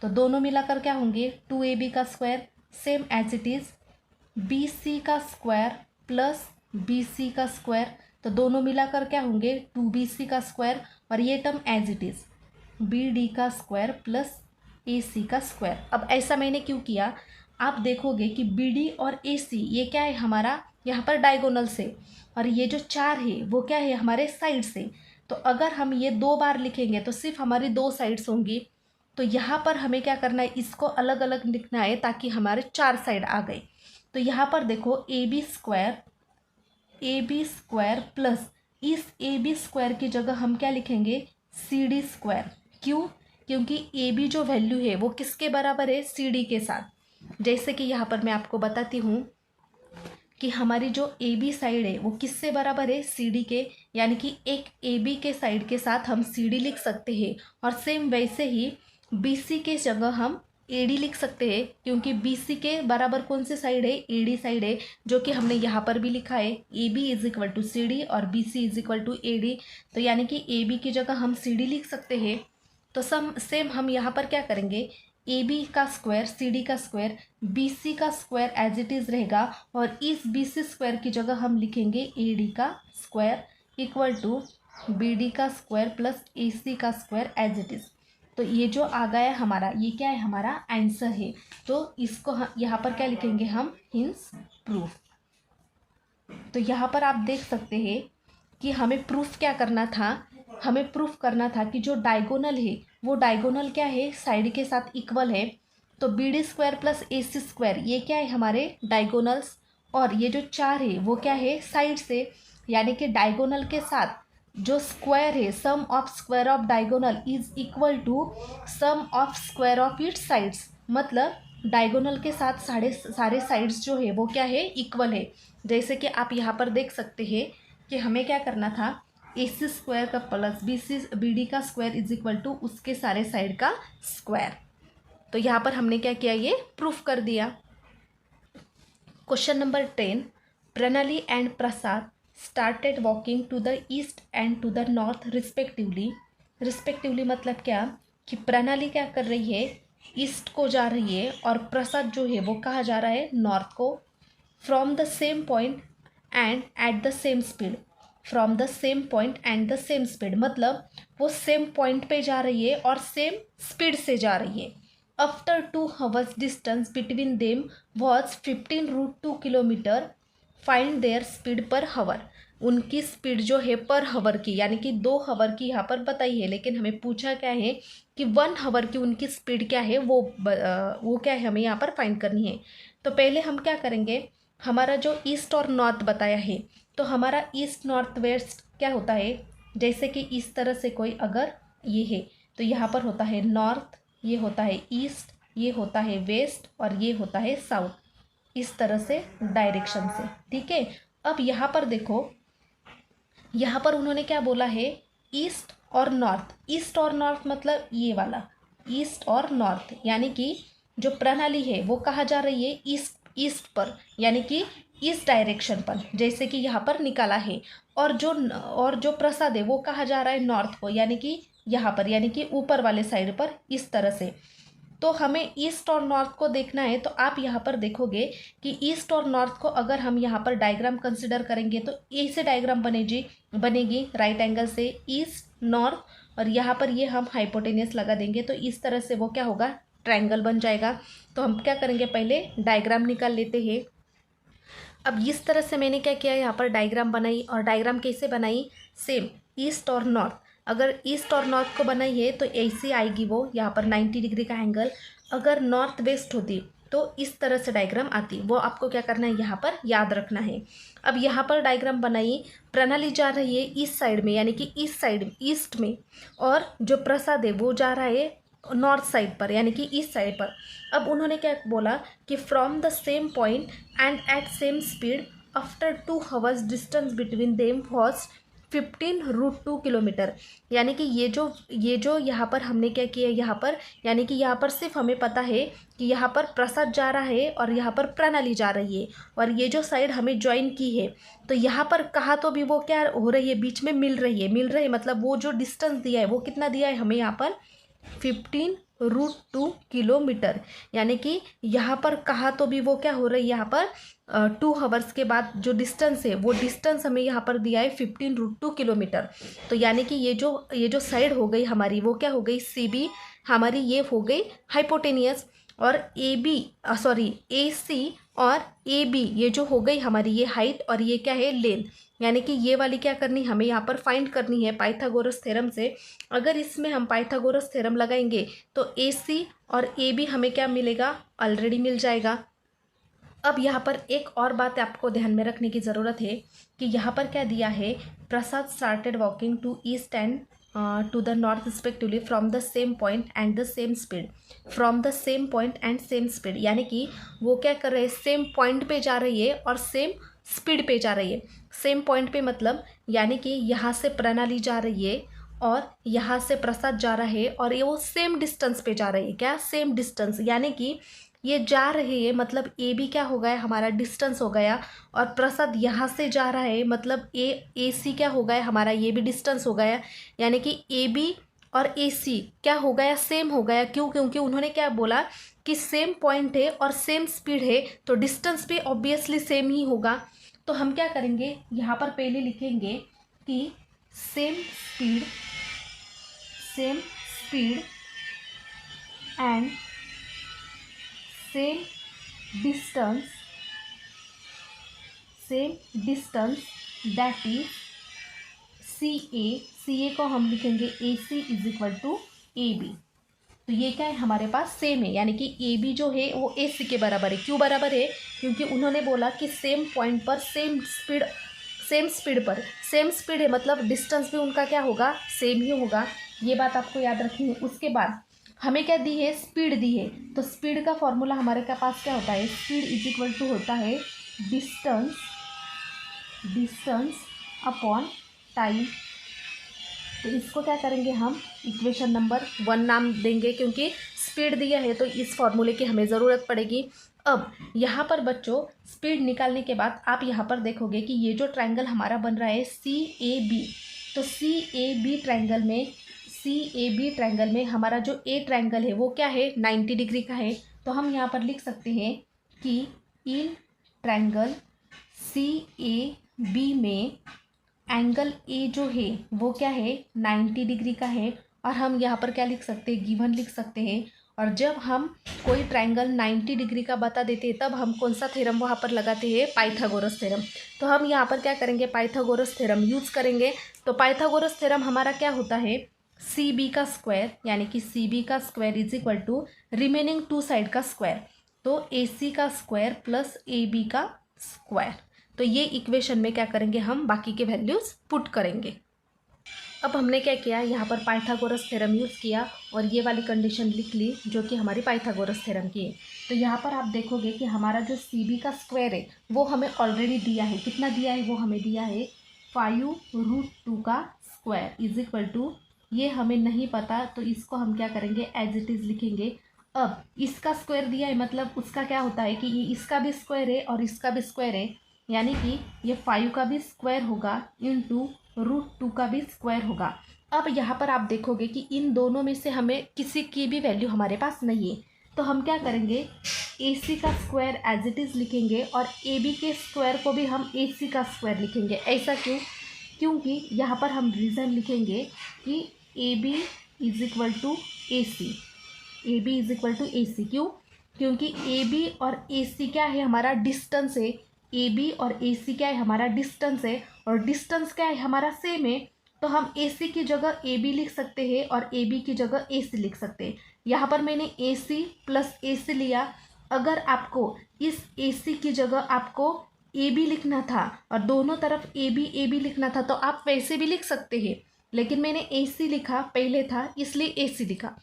तो दोनों मिलाकर क्या होंगे 2AB का square, same as it is BC का स्क्वायर प्लस BC का स्क्वायर, तो दोनों मिलाकर क्या होंगे 2BC का स्क्वायर, और ये term as it is BD का स्क्वायर प्लस AC का स्क्वायर। अब ऐसा मैंने क्यों किया, आप देखोगे कि BD और AC ये क्या है हमारा यहाँ पर डायगोनल से, और ये जो 4 है वो क्या है हमारे साइड से। तो अगर हम ये 2 बार लिखेंगे तो सिर्फ हमारी 2 साइड्स होंगी। तो यहाँ पर हमें क्या करना है, इसको अलग अलग लिखना है ताकि हमारे 4 साइड आ गए। तो यहाँ पर देखो AB स्क्वायर प्लस इस AB स्क्वायर की जगह हम क्या लिखेंगे CD स्क्वायर। क्यों, क्योंकि AB जो वैल्यू है वो किसके बराबर है, CD के साथ। जैसे कि यहाँ पर मैं आपको बताती हूँ कि हमारी जो AB साइड है वो किससे बराबर है, CD के, यानी कि एक AB के साइड के साथ हम CD लिख सकते हैं, और सेम वैसे ही BC के जगह हम AD लिख सकते हैं, क्योंकि BC के बराबर कौन सी साइड है, AD साइड है, जो कि हमने यहाँ पर भी लिखा है AB is equal to CD और BC is equal to AD। तो यानी कि AB की जगह हम CD लिख सकते हैं। तो सेम हम यहाँ पर क्या करेंगे, AB का स्क्वायर CD का स्क्वायर BC का स्क्वायर एज इट इज़ रहेगा, और इस BC स्क्वायर की जगह हम लिखेंगे AD का स्क्वायर इक्वल टू BD का स्क्वायर प्लस AC का स्क्वायर एज इट इज़। तो ये जो आ गया हमारा, ये क्या है, हमारा आंसर है। तो इसको यहाँ पर क्या लिखेंगे हम, हिंस प्रूफ। तो यहाँ पर आप देख सकते हैं कि हमें प्रूफ क्या करना था, हमें प्रूफ करना था कि जो डायगोनल है वो डायगोनल क्या है, साइड के साथ इक्वल है। तो BD square plus AC square ये क्या है, हमारे डायगोनल्स, और ये जो 4 है वो क्या है, साइड से, यानी कि डायगोनल के साथ जो स्क्वायर है, sum of square of diagonal is equal to sum of square of its sides. मतलब डायगोनल के साथ सारे साइड्स जो है वो क्या है, इक्वल है। जैसे कि आप यहाँ पर देख सकते हैं कि हमें क्या करना था, AC स्क्वायर का प्लस BD का स्क्वायर इज इक्वल टू उसके सारे साइड का स्क्वायर। तो यहाँ पर हमने क्या किया, ये प्रूफ कर दिया। क्वेश्चन नंबर 10, प्रणाली and Prasad started walking to the east and to the north respectively। respectively मतलब क्या, कि प्रणाली क्या कर रही है, ईस्ट को जा रही है, और प्रसाद जो है वो कहाँ जा रहा है, नॉर्थ को। From the same point and at the same speed, from the same point and the same speed मतलब वो सेम पॉइंट पे जा रही है और सेम स्पीड से जा रही है। After 2 hours distance between them was 15√2 kilometre, find there speed पर हावर। उनकी स्पीड जो है पर हावर की, यानी कि 2 हावर की यहाँ पर बताई है, लेकिन हमें पूछा क्या है कि 1 हावर की उनकी स्पीड क्या है, वो क्या है, हमें यहाँ पर फाइंड करनी है। तो पहले हम क्या करेंगे, हमारा जो ईस्ट और नॉर्थ बताया है, तो हमारा ईस्ट नॉर्थ वेस्ट क्या होता है, जैसे कि इस तरह से कोई अगर ये है तो यहाँ पर होता है नॉर्थ, ये होता है ईस्ट, ये होता है वेस्ट, और ये होता है साउथ, इस तरह से डायरेक्शन से, ठीक है। अब यहाँ पर देखो, यहाँ पर उन्होंने क्या बोला है, ईस्ट और नॉर्थ। ईस्ट और नॉर्थ मतलब ये वाला ईस्ट और नॉर्थ, यानी कि जो प्रणाली है वो कहाँ जा रही है, ईस्ट पर, यानी कि इस डायरेक्शन पर, जैसे कि यहाँ पर निकाला है। और जो प्रसाद है वो कहाँ जा रहा है, नॉर्थ को, यानी कि यहाँ पर, यानी कि ऊपर वाले साइड पर, इस तरह से। तो हमें ईस्ट और नॉर्थ को देखना है। तो आप यहाँ पर देखोगे कि ईस्ट और नॉर्थ को अगर हम यहाँ पर डायग्राम कंसिडर करेंगे तो ऐसे डायग्राम बनेगी राइट एंगल से, ईस्ट नॉर्थ, और यहाँ पर ये हम हाइपोटेनियस लगा देंगे, तो इस तरह से वो क्या होगा, ट्रायंगल बन जाएगा। तो हम क्या करेंगे, पहले डायग्राम निकाल लेते हैं। अब इस तरह से मैंने क्या किया, यहाँ पर डायग्राम बनाई, और डायग्राम कैसे बनाई, सेम ईस्ट और नॉर्थ, अगर ईस्ट और नॉर्थ को बनाई है तो ऐसी आएगी वो, यहाँ पर 90 डिग्री का एंगल। अगर नॉर्थ वेस्ट होती तो इस तरह से डायग्राम आती, वो आपको क्या करना है, यहाँ पर याद रखना है। अब यहाँ पर डायग्राम बनाई, प्रणाली जा रही है इस साइड में, यानी कि इस साइड ईस्ट में, और जो प्रसाद है वो जा रहा है नॉर्थ साइड पर, यानी कि इस साइड पर। अब उन्होंने क्या बोला कि from the same point and at same speed after 2 hours distance between them was 15√2 kilometre. यानी कि ये जो यहाँ पर हमने क्या किया, यहाँ पर, यानी कि यहाँ पर सिर्फ हमें पता है कि यहाँ पर प्रसाद जा रहा है और यहाँ पर प्रणाली जा रही है, और ये जो साइड हमें ज्वाइन की है, तो यहाँ पर कहाँ तो भी वो क्या हो रही है, बीच में मिल रही है, मतलब वो जो डिस्टेंस दिया है वो कितना दिया है हमें, यहाँ पर 15√2 किलोमीटर। यानी कि यहाँ पर कहा तो भी वो क्या हो रही है, यहाँ पर 2 hours के बाद जो डिस्टेंस है वो डिस्टेंस हमें यहाँ पर दिया है 15√2 किलोमीटर। तो यानी कि ये जो साइड हो गई हमारी, वो क्या हो गई, CB हमारी ये हो गई हाइपोटेनियस, और AC और AB ये जो हो गई हमारी ये हाइट, और ये क्या है, लेंथ। यानी कि ये वाली क्या करनी, हमें यहाँ पर फाइंड करनी है पाइथागोरस थ्योरम से। अगर इसमें हम पाइथागोरस थ्योरम लगाएंगे तो AC और AB हमें क्या मिलेगा, ऑलरेडी मिल जाएगा। अब यहाँ पर एक और बात आपको ध्यान में रखने की ज़रूरत है कि यहाँ पर क्या दिया है, Prasad started walking to east and to the north respectively from the same point and the same speed, from the same point and same speed, यानी कि वो क्या कर रहे हैं, सेम पॉइंट पे जा रही है और सेम स्पीड पे जा रही है। सेम पॉइंट पे मतलब यानी कि यहाँ से प्रणाली जा रही है और यहाँ से प्रसाद जा रहा है और ये वो सेम डिस्टेंस पे जा रही है। क्या? सेम डिस्टेंस, यानी कि ये जा रही है मतलब ए बी क्या हो गया हमारा डिस्टेंस हो गया, और प्रसाद यहाँ से जा रहा है मतलब ए सी क्या हो गया हमारा, ये भी डिस्टेंस हो गया, यानी कि ए बी और ए सी क्या हो गया, सेम हो गया। क्यों? क्योंकि उन्होंने क्या बोला कि सेम पॉइंट है और सेम स्पीड है, तो डिस्टेंस भी ऑब्वियसली सेम ही होगा। तो हम क्या करेंगे, यहाँ पर पहले लिखेंगे कि same speed and same distance that is C A को हम लिखेंगे A C is equal to A B. तो ये क्या है हमारे पास सेम है, यानी कि ए बी जो है वो ए सी के बराबर है। क्यों बराबर है? क्योंकि उन्होंने बोला कि सेम पॉइंट पर सेम स्पीड है, मतलब डिस्टेंस भी उनका क्या होगा, सेम ही होगा। ये बात आपको याद रखनी है। उसके बाद हमें क्या दी है, स्पीड दी है। तो स्पीड का फॉर्मूला हमारे के पास क्या होता है, स्पीड इज इक्वल टू होता है डिस्टेंस अपॉन टाइम। तो इसको क्या करेंगे हम, इक्वेशन नंबर 1 नाम देंगे, क्योंकि स्पीड दिया है तो इस फॉर्मूले की हमें ज़रूरत पड़ेगी। अब यहाँ पर बच्चों स्पीड निकालने के बाद आप यहाँ पर देखोगे कि ये जो ट्रायंगल हमारा बन रहा है सी ए बी, तो सी ए बी ट्रायंगल में हमारा जो ए ट्रायंगल है वो क्या है, 90 डिग्री का है। तो हम यहाँ पर लिख सकते हैं कि in triangle C A B में एंगल ए जो है वो क्या है, 90 डिग्री का है। और हम यहाँ पर क्या लिख सकते हैं, गिवन लिख सकते हैं। और जब हम कोई ट्रायंगल 90 डिग्री का बता देते हैं तब हम कौन सा थ्योरम वहाँ पर लगाते हैं, पाइथागोरस थ्योरम। तो हम यहाँ पर क्या करेंगे, पाइथागोरस थ्योरम यूज़ करेंगे। तो पाइथागोरस थ्योरम हमारा क्या होता है, सी बी का स्क्वायर, यानी कि सी बी का square is equal to remaining two side का स्क्वायर, तो ए सी का स्क्वायर प्लस ए बी का स्क्वायर। तो ये इक्वेशन में क्या करेंगे, हम बाकी के वैल्यूज़ पुट करेंगे। अब हमने क्या किया, यहाँ पर पाइथागोरस थ्योरम यूज़ किया और ये वाली कंडीशन लिख ली जो कि हमारी पाइथागोरस थ्योरम की है। तो यहाँ पर आप देखोगे कि हमारा जो सी बी का स्क्वायर है वो हमें ऑलरेडी दिया है। कितना दिया है, वो हमें दिया है 5√2 का स्क्वायर इज इक्वल टू, ये हमें नहीं पता तो इसको हम क्या करेंगे, एज इट इज़ लिखेंगे। अब इसका स्क्वायर दिया है मतलब उसका क्या होता है कि ये इसका भी स्क्वायर है और इसका भी स्क्वायर है, यानी कि ये 5 का भी स्क्वायर होगा इंटू √2 का भी स्क्वायर होगा। अब यहाँ पर आप देखोगे कि इन दोनों में से हमें किसी की भी वैल्यू हमारे पास नहीं है, तो हम क्या करेंगे, ए सी का स्क्वायर एज इट इज़ लिखेंगे और ए बी के स्क्वायर को भी हम ए सी का स्क्वायर लिखेंगे। ऐसा क्यों? क्योंकि यहाँ पर हम रीज़न लिखेंगे कि A B is equal to A C, A B is equal to A C. क्यों? क्योंकि ए बी और ए सी क्या है, हमारा डिस्टेंस है। ए बी और ए सी क्या है, हमारा डिस्टेंस है, और डिस्टेंस क्या है, हमारा सेम है। तो हम ए सी की जगह ए बी लिख सकते हैं और ए बी की जगह ए सी लिख सकते हैं। यहाँ पर मैंने ए सी प्लस ए सी लिया। अगर आपको इस ए सी की जगह आपको ए बी लिखना था और दोनों तरफ ए बी लिखना था तो आप वैसे भी लिख सकते हैं, लेकिन मैंने ए सी लिखा पहले था इसलिए ए सी लिखा।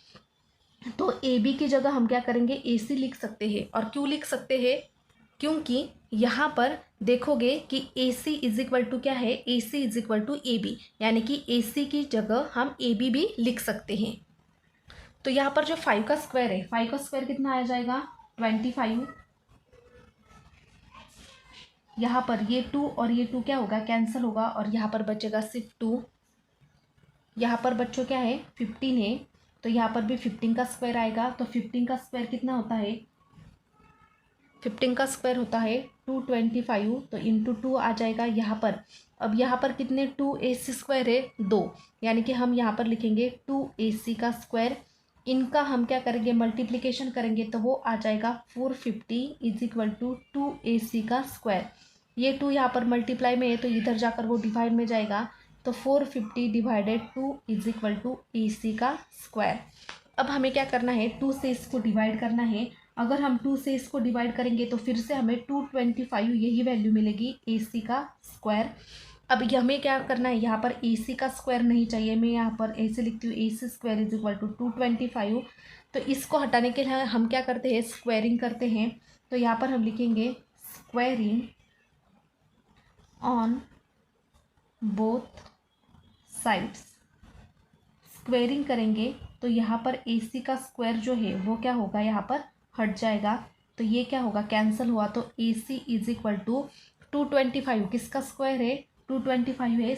तो ए बी की जगह हम क्या करेंगे, ए सी लिख सकते हैं। और क्यों लिख सकते हैं, क्योंकि यहाँ पर देखोगे कि A C is equal to क्या है, A C is equal to A B, यानी कि ए सी की जगह हम ए बी भी लिख सकते हैं। तो यहाँ पर जो 5 का स्क्वायर है, 5 का स्क्वायर कितना आ जाएगा, 25। यहाँ पर ये 2 और ये 2 क्या होगा, कैंसिल होगा और यहाँ पर बचेगा सिर्फ 2। यहाँ पर बच्चों क्या है, 15 है, तो यहाँ पर भी 15 का स्क्वायर आएगा। तो 15 का स्क्वायर कितना होता है, 15 का स्क्वायर होता है 225, तो इंटू 2 आ जाएगा यहाँ पर। अब यहाँ पर कितने 2 ए सी स्क्वायर है, 2, यानी कि हम यहाँ पर लिखेंगे 2 ए सी का स्क्वायर। इनका हम क्या करेंगे, मल्टीप्लिकेशन करेंगे तो वो आ जाएगा 450 is equal to 2 A C का स्क्वायर। ये 2 यहाँ पर मल्टीप्लाई में है तो इधर जाकर वो डिवाइड में जाएगा, तो 450 divided 2 is equal to A C का स्क्वायर। अब हमें क्या करना है, 2 से इसको डिवाइड करना है। अगर हम 2 से इसको डिवाइड करेंगे तो फिर से हमें 225 यही वैल्यू मिलेगी ए सी का स्क्वायर। अब ये हमें क्या करना है, यहाँ पर ए सी का स्क्वायर नहीं चाहिए, मैं यहाँ पर ऐसे लिखती हूँ ए C square is equal to 225। तो इसको हटाने के लिए हम क्या करते हैं, स्क्वायरिंग करते हैं। तो यहाँ पर हम लिखेंगे squaring on both sides. Squaring करेंगे तो यहाँ पर AC का स्क्वायर जो है वो क्या होगा, यहाँ पर हट जाएगा। तो ये क्या होगा, कैंसिल हुआ। तो AC इज इक्वल टू 225 किसका स्क्वायर है, 225 है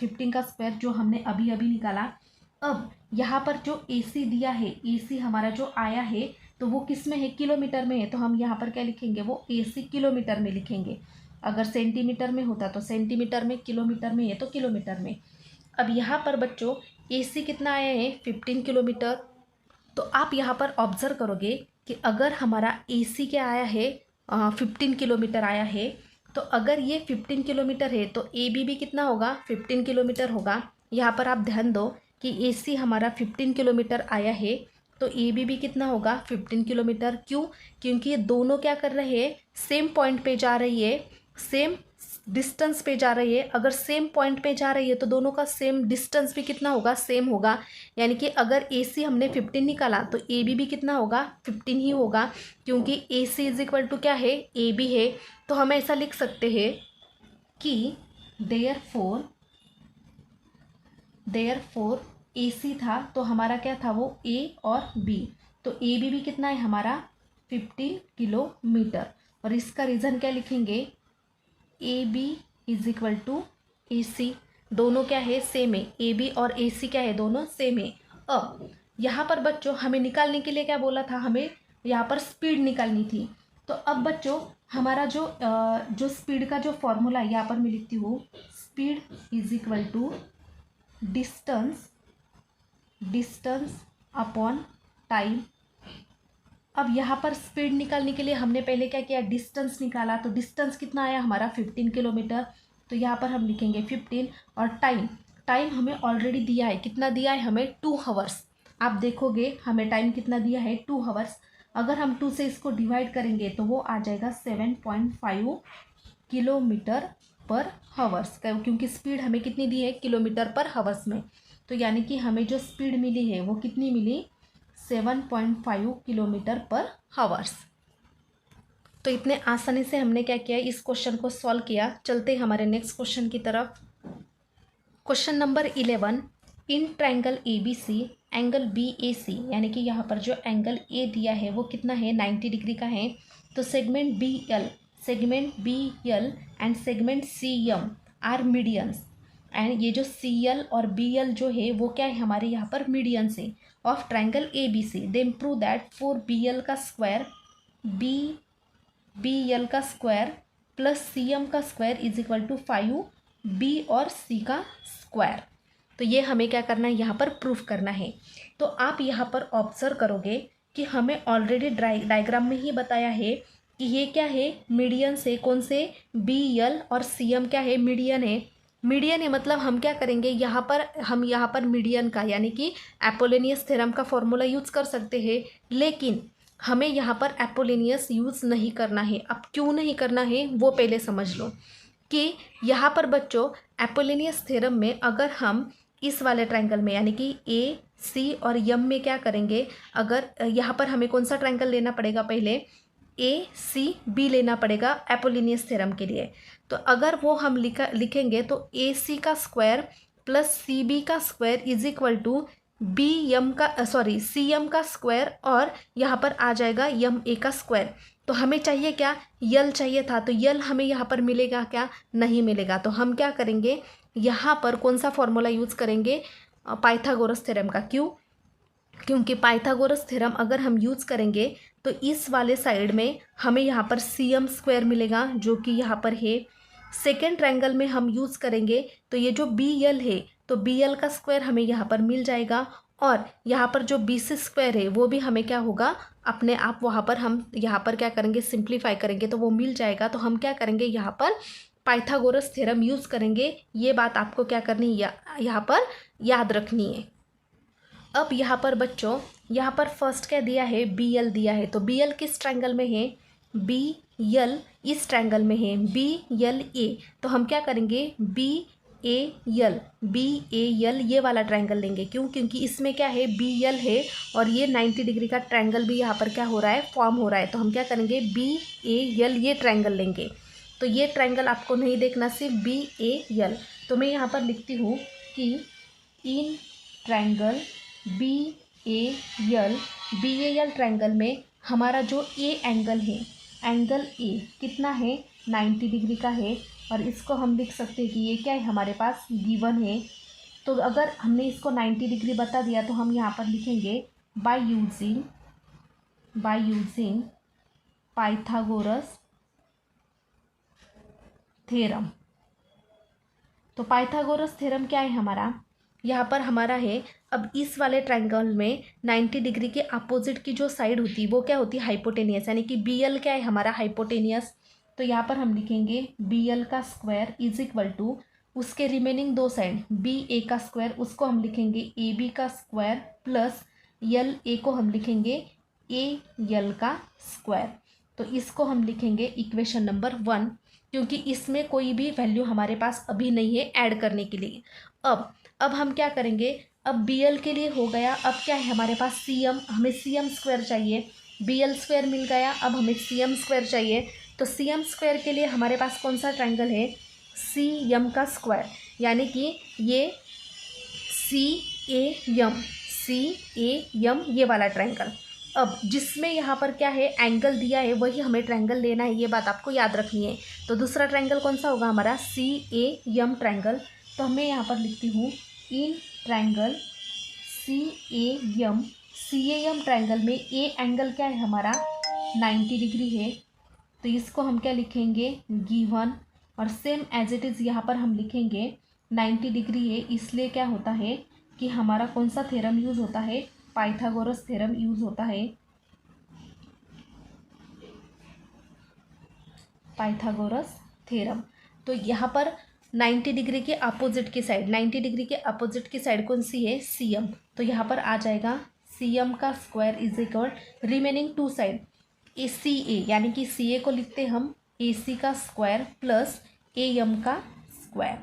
15 का स्क्वायर जो हमने अभी अभी निकाला। अब यहाँ पर जो AC दिया है, AC हमारा जो आया है तो वो किस में है, किलोमीटर में है। तो हम यहाँ पर क्या लिखेंगे, वो AC किलोमीटर में लिखेंगे। अगर सेंटीमीटर में होता तो सेंटीमीटर में, किलोमीटर में है तो किलोमीटर में। अब यहाँ पर बच्चों AC कितना आया है, 15 किलोमीटर। तो आप यहाँ पर ऑब्जर्व करोगे कि अगर हमारा AC क्या आया है, 15 किलोमीटर आया है, तो अगर ये 15 किलोमीटर है तो AB भी कितना होगा, 15 किलोमीटर होगा। यहाँ पर आप ध्यान दो कि AC हमारा 15 किलोमीटर आया है तो AB भी कितना होगा, 15 किलोमीटर। क्यों, क्योंकि ये दोनों क्या कर रहे हैं, सेम पॉइंट पे जा रही है, सेम डिस्टेंस पे जा रही है। अगर सेम पॉइंट पे जा रही है तो दोनों का सेम डिस्टेंस भी कितना होगा, सेम होगा। यानी कि अगर AC हमने 15 निकाला तो AB भी कितना होगा, 15 ही होगा, क्योंकि AC इज इक्वल टू क्या है, AB है। तो हम ऐसा लिख सकते हैं कि देयरफॉर AC था तो हमारा क्या था, वो A और B। तो AB भी कितना है हमारा, 15 किलोमीटर। और इसका रीज़न क्या लिखेंगे, AB is equal to AC, दोनों क्या है, सेम है। AB और AC क्या है, दोनों सेम है। अब यहाँ पर बच्चों हमें निकालने के लिए क्या बोला था, हमें यहाँ पर स्पीड निकालनी थी। तो अब बच्चों हमारा जो स्पीड का जो फॉर्मूला है, यहाँ पर मैं लिखती हूँ, speed is equal to distance upon time. अब यहाँ पर स्पीड निकालने के लिए हमने पहले क्या किया, डिस्टेंस निकाला। तो डिस्टेंस कितना आया हमारा, 15 किलोमीटर। तो यहाँ पर हम लिखेंगे 15। और टाइम हमें ऑलरेडी दिया है, कितना दिया है हमें, 2 आवर्स। आप देखोगे हमें टाइम कितना दिया है, 2 आवर्स। अगर हम 2 से इसको डिवाइड करेंगे तो वो आ जाएगा 7.5 किलोमीटर पर हावर्स, क्योंकि स्पीड हमें कितनी दी है, किलोमीटर पर हावर्स में। तो यानी कि हमें जो स्पीड मिली है वो कितनी मिली, 7.5 किलोमीटर पर हावर्स। तो इतने आसानी से हमने क्या किया, इस क्वेश्चन को सॉल्व किया। चलते हैं हमारे नेक्स्ट क्वेश्चन की तरफ। Question number 11, in triangle ABC angle BAC, यानी कि यहाँ पर जो एंगल A दिया है वो कितना है, 90 डिग्री का है। तो segment BL and segment CM are medians. And ये जो CL और BL जो है वो क्या है, हमारे यहाँ पर मीडियंस है of triangle ABC। They prove that for BL का स्क्वायर BL का स्क्वायर प्लस CM का square is equal to 5B और C का स्क्वायर। तो ये हमें क्या करना है, यहाँ पर प्रूफ करना है। तो आप यहाँ पर ऑब्जर्व करोगे कि हमें ऑलरेडी डायग्राम में ही बताया है कि ये क्या है, मीडियन से, कौन से, BL और CM क्या है, मीडियन है। मतलब हम क्या करेंगे, यहाँ पर मीडियन का यानी कि अपोलिनियस थ्योरम का फॉर्मूला यूज़ कर सकते हैं, लेकिन हमें यहाँ पर अपोलिनियस यूज़ नहीं करना है। अब क्यों नहीं करना है वो पहले समझ लो कि यहाँ पर बच्चों अपोलिनियस थ्योरम में अगर हम इस वाले ट्रायंगल में यानी कि AC और M में क्या करेंगे, अगर यहाँ पर हमें कौन सा ट्रायंगल लेना पड़ेगा, पहले ACB लेना पड़ेगा अपोलिनियस थ्योरम के लिए। तो अगर वो हम लिखेंगे तो AC का स्क्वायर प्लस CB का square is equal to CM का स्क्वायर और यहाँ पर आ जाएगा MA का स्क्वायर। तो हमें चाहिए क्या, यल चाहिए था। तो यल हमें यहाँ पर मिलेगा क्या, नहीं मिलेगा। तो हम क्या करेंगे, यहाँ पर कौन सा फॉर्मूला यूज़ करेंगे, पाइथागोरस थ्योरम का। क्यों, क्योंकि पाइथागोरस थ्योरम अगर हम यूज़ करेंगे तो इस वाले साइड में हमें यहाँ पर CM स्क्वायर मिलेगा जो कि यहाँ पर है। सेकेंड ट्रायंगल में हम यूज़ करेंगे तो ये जो BL है तो BL का स्क्वायर हमें यहाँ पर मिल जाएगा। और यहाँ पर जो BC स्क्वायर है वो भी हमें क्या होगा, अपने आप वहाँ पर हम यहाँ पर क्या करेंगे, सिंप्लीफाई करेंगे तो वो मिल जाएगा। तो हम क्या करेंगे, यहाँ पर पाइथागोरस थ्योरम यूज़ करेंगे। ये बात आपको क्या करनी है, यहाँ पर याद रखनी है। अब यहाँ पर बच्चों, यहाँ पर फर्स्ट क्या दिया है, BL दिया है। तो BL किस ट्रायंगल में है, BL इस ट्रायंगल में है, BLA। तो हम क्या करेंगे, BAL ये वाला ट्रायंगल लेंगे। क्यों, क्योंकि इसमें क्या है, BL है और ये 90 डिग्री का ट्रायंगल भी यहाँ पर क्या हो रहा है, फॉर्म हो रहा है। तो हम क्या करेंगे, BAL ये ट्रायंगल लेंगे। तो ये ट्रायंगल आपको नहीं देखना, सिर्फ BAL। तो मैं यहाँ पर लिखती हूँ कि in triangle BAL, BAL triangle में हमारा जो ए एंगल है, एंगल ए कितना है, 90 डिग्री का है। और इसको हम लिख सकते हैं कि ये क्या है, हमारे पास गिवन है। तो अगर हमने इसको 90 डिग्री बता दिया तो हम यहाँ पर लिखेंगे बाय यूजिंग पाइथागोरस थ्योरम। तो पाइथागोरस थ्योरम क्या है हमारा, यहाँ पर हमारा है, अब इस वाले ट्रायंगल में 90 डिग्री के अपोजिट की जो साइड होती है वो क्या होती है, हाइपोटेनियस, यानी कि BL क्या है हमारा, हाइपोटेनियस। तो यहाँ पर हम लिखेंगे BL का स्क्वायर इज इक्वल टू उसके रिमेनिंग दो साइड BA का स्क्वायर, उसको हम लिखेंगे AB का स्क्वायर प्लस LA को हम लिखेंगे AL का स्क्वायर। तो इसको हम लिखेंगे इक्वेशन नंबर 1, क्योंकि इसमें कोई भी वैल्यू हमारे पास अभी नहीं है ऐड करने के लिए। अब हम क्या करेंगे, अब BL के लिए हो गया, अब क्या है हमारे पास CM, हमें CM स्क्वायर चाहिए। BL स्क्वायर मिल गया, अब हमें CM स्क्वायर चाहिए। तो CM स्क्वायर के लिए हमारे पास कौन सा ट्रायंगल है, CM का स्क्वायर, यानी कि ये CAM ये वाला ट्रायंगल। अब जिसमें यहाँ पर क्या है, एंगल दिया है वही हमें ट्रायंगल लेना है, ये बात आपको याद रखनी है। तो दूसरा ट्रायंगल कौन सा होगा हमारा, CAM ट्रायंगल। तो मैं यहाँ पर लिखती हूँ इन ट्रायंगल CAM ट्रायंगल में ए एंगल क्या है हमारा, 90 डिग्री है। तो इसको हम क्या लिखेंगे, गिवन। और सेम एज इट इज़ यहाँ पर हम लिखेंगे 90 डिग्री है, इसलिए क्या होता है कि हमारा कौन सा थ्योरम यूज़ होता है, पाइथागोरस थ्योरम यूज़ होता है, पाइथागोरस थ्योरम। तो यहाँ पर 90 डिग्री के अपोजिट की साइड, 90 डिग्री के अपोजिट की साइड कौन सी है, CM। तो यहाँ पर आ जाएगा CM का square is equal remaining two side CA, यानी कि CA को लिखते हम AC का स्क्वायर प्लस AM का स्क्वायर।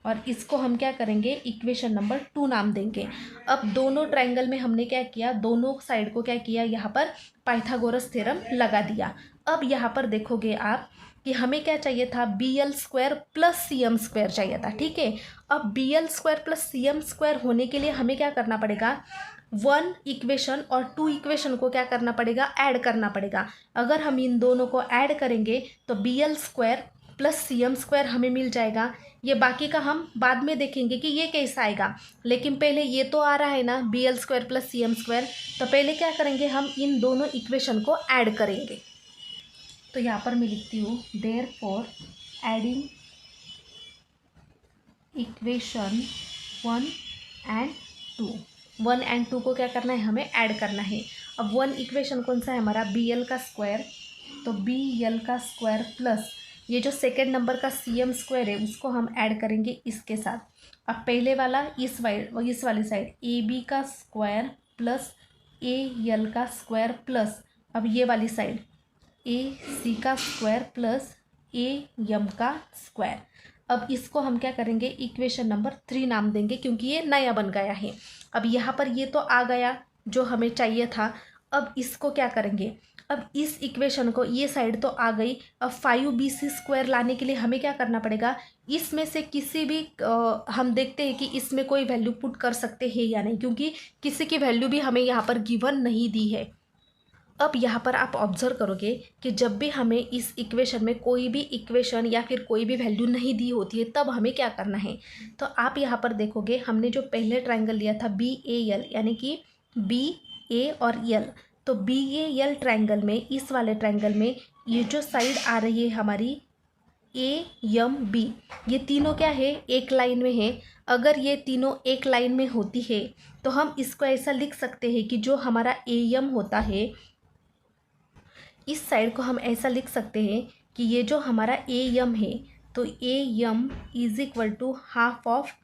और इसको हम क्या करेंगे, इक्वेशन नंबर 2 नाम देंगे। अब दोनों ट्रायंगल में हमने क्या किया, दोनों साइड को क्या किया, यहाँ पर पाइथागोरस थ्योरम लगा दिया। अब यहाँ पर देखोगे आप कि हमें क्या चाहिए था, BL square plus CM square चाहिए था, ठीक है। अब BL square plus CM square होने के लिए हमें क्या करना पड़ेगा, 1 इक्वेशन और 2 इक्वेशन को क्या करना पड़ेगा, ऐड करना पड़ेगा। अगर हम इन दोनों को ऐड करेंगे तो BL square plus CM square हमें मिल जाएगा। ये बाकी का हम बाद में देखेंगे कि ये कैसा आएगा, लेकिन पहले ये तो आ रहा है ना BL square plus CM square. तो पहले क्या करेंगे, हम इन दोनों इक्वेशन को ऐड करेंगे। तो यहाँ पर मैं लिखती हूँ देयरफॉर एडिंग इक्वेशन 1 एंड 2 को क्या करना है, हमें ऐड करना है। अब 1 इक्वेशन कौन सा है हमारा, BL का स्क्वायर। तो BL का स्क्वायर प्लस ये जो सेकेंड नंबर का CM स्क्वायर है उसको हम ऐड करेंगे इसके साथ। अब पहले वाला इस वाली साइड AB का स्क्वायर प्लस AL का स्क्वायर प्लस अब ये वाली साइड AC का स्क्वायर प्लस AM का स्क्वायर। अब इसको हम क्या करेंगे, इक्वेशन नंबर 3 नाम देंगे, क्योंकि ये नया बन गया है। अब यहाँ पर ये तो आ गया जो हमें चाहिए था। अब इसको क्या करेंगे, अब इस इक्वेशन को, ये साइड तो आ गई, अब 5BC स्क्वायर लाने के लिए हमें क्या करना पड़ेगा, इसमें से किसी भी हम देखते हैं कि इसमें कोई वैल्यू पुट कर सकते हैं या नहीं, क्योंकि किसी की वैल्यू भी हमें यहाँ पर गिवन नहीं दी है। अब यहाँ पर आप ऑब्जर्व करोगे कि जब भी हमें इस इक्वेशन में कोई भी इक्वेशन या फिर कोई भी वैल्यू नहीं दी होती है तब हमें क्या करना है। तो आप यहाँ पर देखोगे हमने जो पहले ट्रायंगल लिया था BAL, यानी कि BA और L। तो BAL ट्रायंगल में, इस वाले ट्रायंगल में ये जो साइड आ रही है हमारी AMB, ये तीनों क्या है, एक लाइन में है। अगर ये तीनों एक लाइन में होती है तो हम इसको ऐसा लिख सकते हैं कि जो हमारा AM होता है, इस साइड को हम ऐसा लिख सकते हैं कि ये जो हमारा AM है, तो AM is equal to half of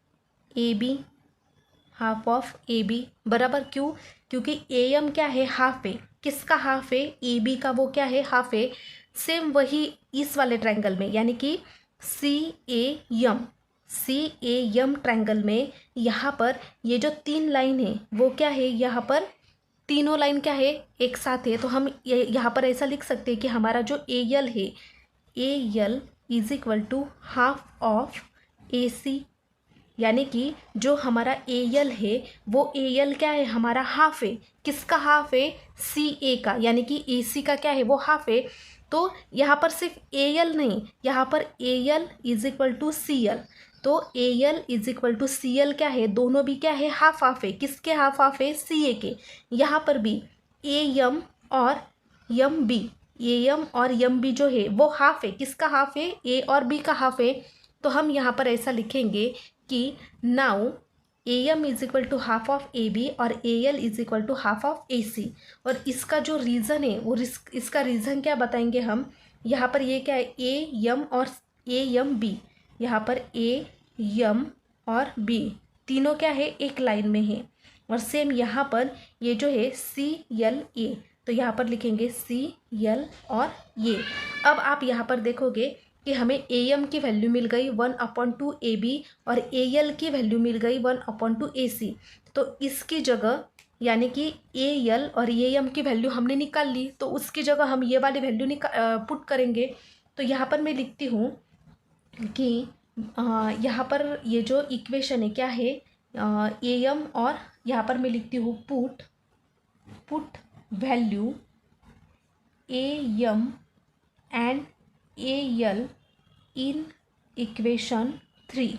AB बराबर। क्यों, क्योंकि AM क्या है, हाफ है। किसका हाफ है, AB का, वो क्या है, हाफ है। सेम वही इस वाले ट्रायंगल में, यानी कि CAM ट्रायंगल में यहाँ पर ये जो 3 लाइन है वो क्या है, यहाँ पर तीनों लाइन क्या है, एक साथ है। तो हम यहाँ पर ऐसा लिख सकते हैं कि हमारा जो AL है, AL is equal to half of AC यानी कि जो हमारा ए यल है वो ए यल क्या है, हमारा हाफ है। किसका हाफ है, सी ए का, यानी कि ए सी का क्या है, वो हाफ है। तो यहाँ पर सिर्फ ए यल नहीं, यहाँ पर ए यल इज इक्वल टू सी यल। तो ए यल इज इक्वल टू सी यल क्या है, दोनों भी क्या है, हाफ हाफ है। किसके हाफ हाफ है, सी ए के। यहाँ पर भी ए यम और यम बी, ए यम और यम बी जो है वो हाफ है। किसका हाफ है, ए और बी का हाफ है। तो हम यहाँ पर ऐसा लिखेंगे कि now A M is equal to half of A B और A L is equal to half of A C. और इसका जो रीज़न है वो इसका रीज़न क्या बताएंगे हम। यहाँ पर ये क्या है, ए यम और ए यम बी, यहाँ पर ए यम और बी तीनों क्या है, एक लाइन में है। और सेम यहाँ पर ये जो है सी यल ए, तो यहाँ पर लिखेंगे सी यल और ये। अब आप यहाँ पर देखोगे कि हमें ए एम की वैल्यू मिल गई 1/2 ए बी और ए यल की वैल्यू मिल गई 1/2 ए सी। तो इसकी जगह यानी कि ए यल और ए एम की वैल्यू हमने निकाल ली, तो उसकी जगह हम ये वाली वैल्यू पुट करेंगे। तो यहाँ पर मैं लिखती हूँ कि यहाँ पर ये जो इक्वेशन है क्या है, ए एम, और यहाँ पर मैं लिखती हूँ put value A M and A L in equation 3।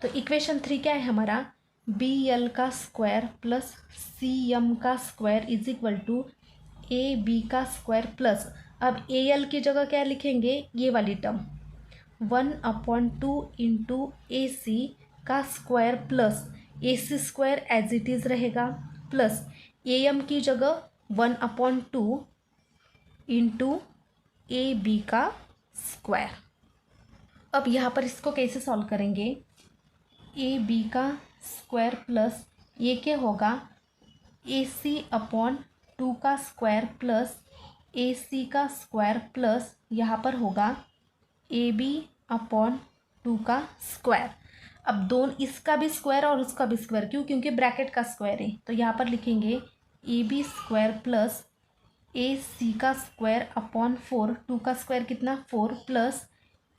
तो इक्वेशन 3 क्या है हमारा, बी यल का स्क्वायर प्लस सी एम का square is equal to A B का स्क्वायर प्लस, अब ए यल की जगह क्या लिखेंगे, ये वाली टर्म 1/2 इंटू ए सी का square plus A C square as it is रहेगा, प्लस ए एम की जगह 1/2 इंटू ए बी का स्क्वायर। अब यहाँ पर इसको कैसे सॉल्व करेंगे, ए बी का स्क्वायर प्लस ये क्या होगा, ए सी अपॉन 2 का स्क्वायर प्लस ए सी का स्क्वायर प्लस यहाँ पर होगा ए बी अपॉन 2 का स्क्वायर। अब दोनों, इसका भी स्क्वायर और उसका भी स्क्वायर, क्यों, क्योंकि ब्रैकेट का स्क्वायर है। तो यहाँ पर लिखेंगे A B square plus A C का स्क्वायर अपॉन 4, 2 का स्क्वायर कितना 4, plus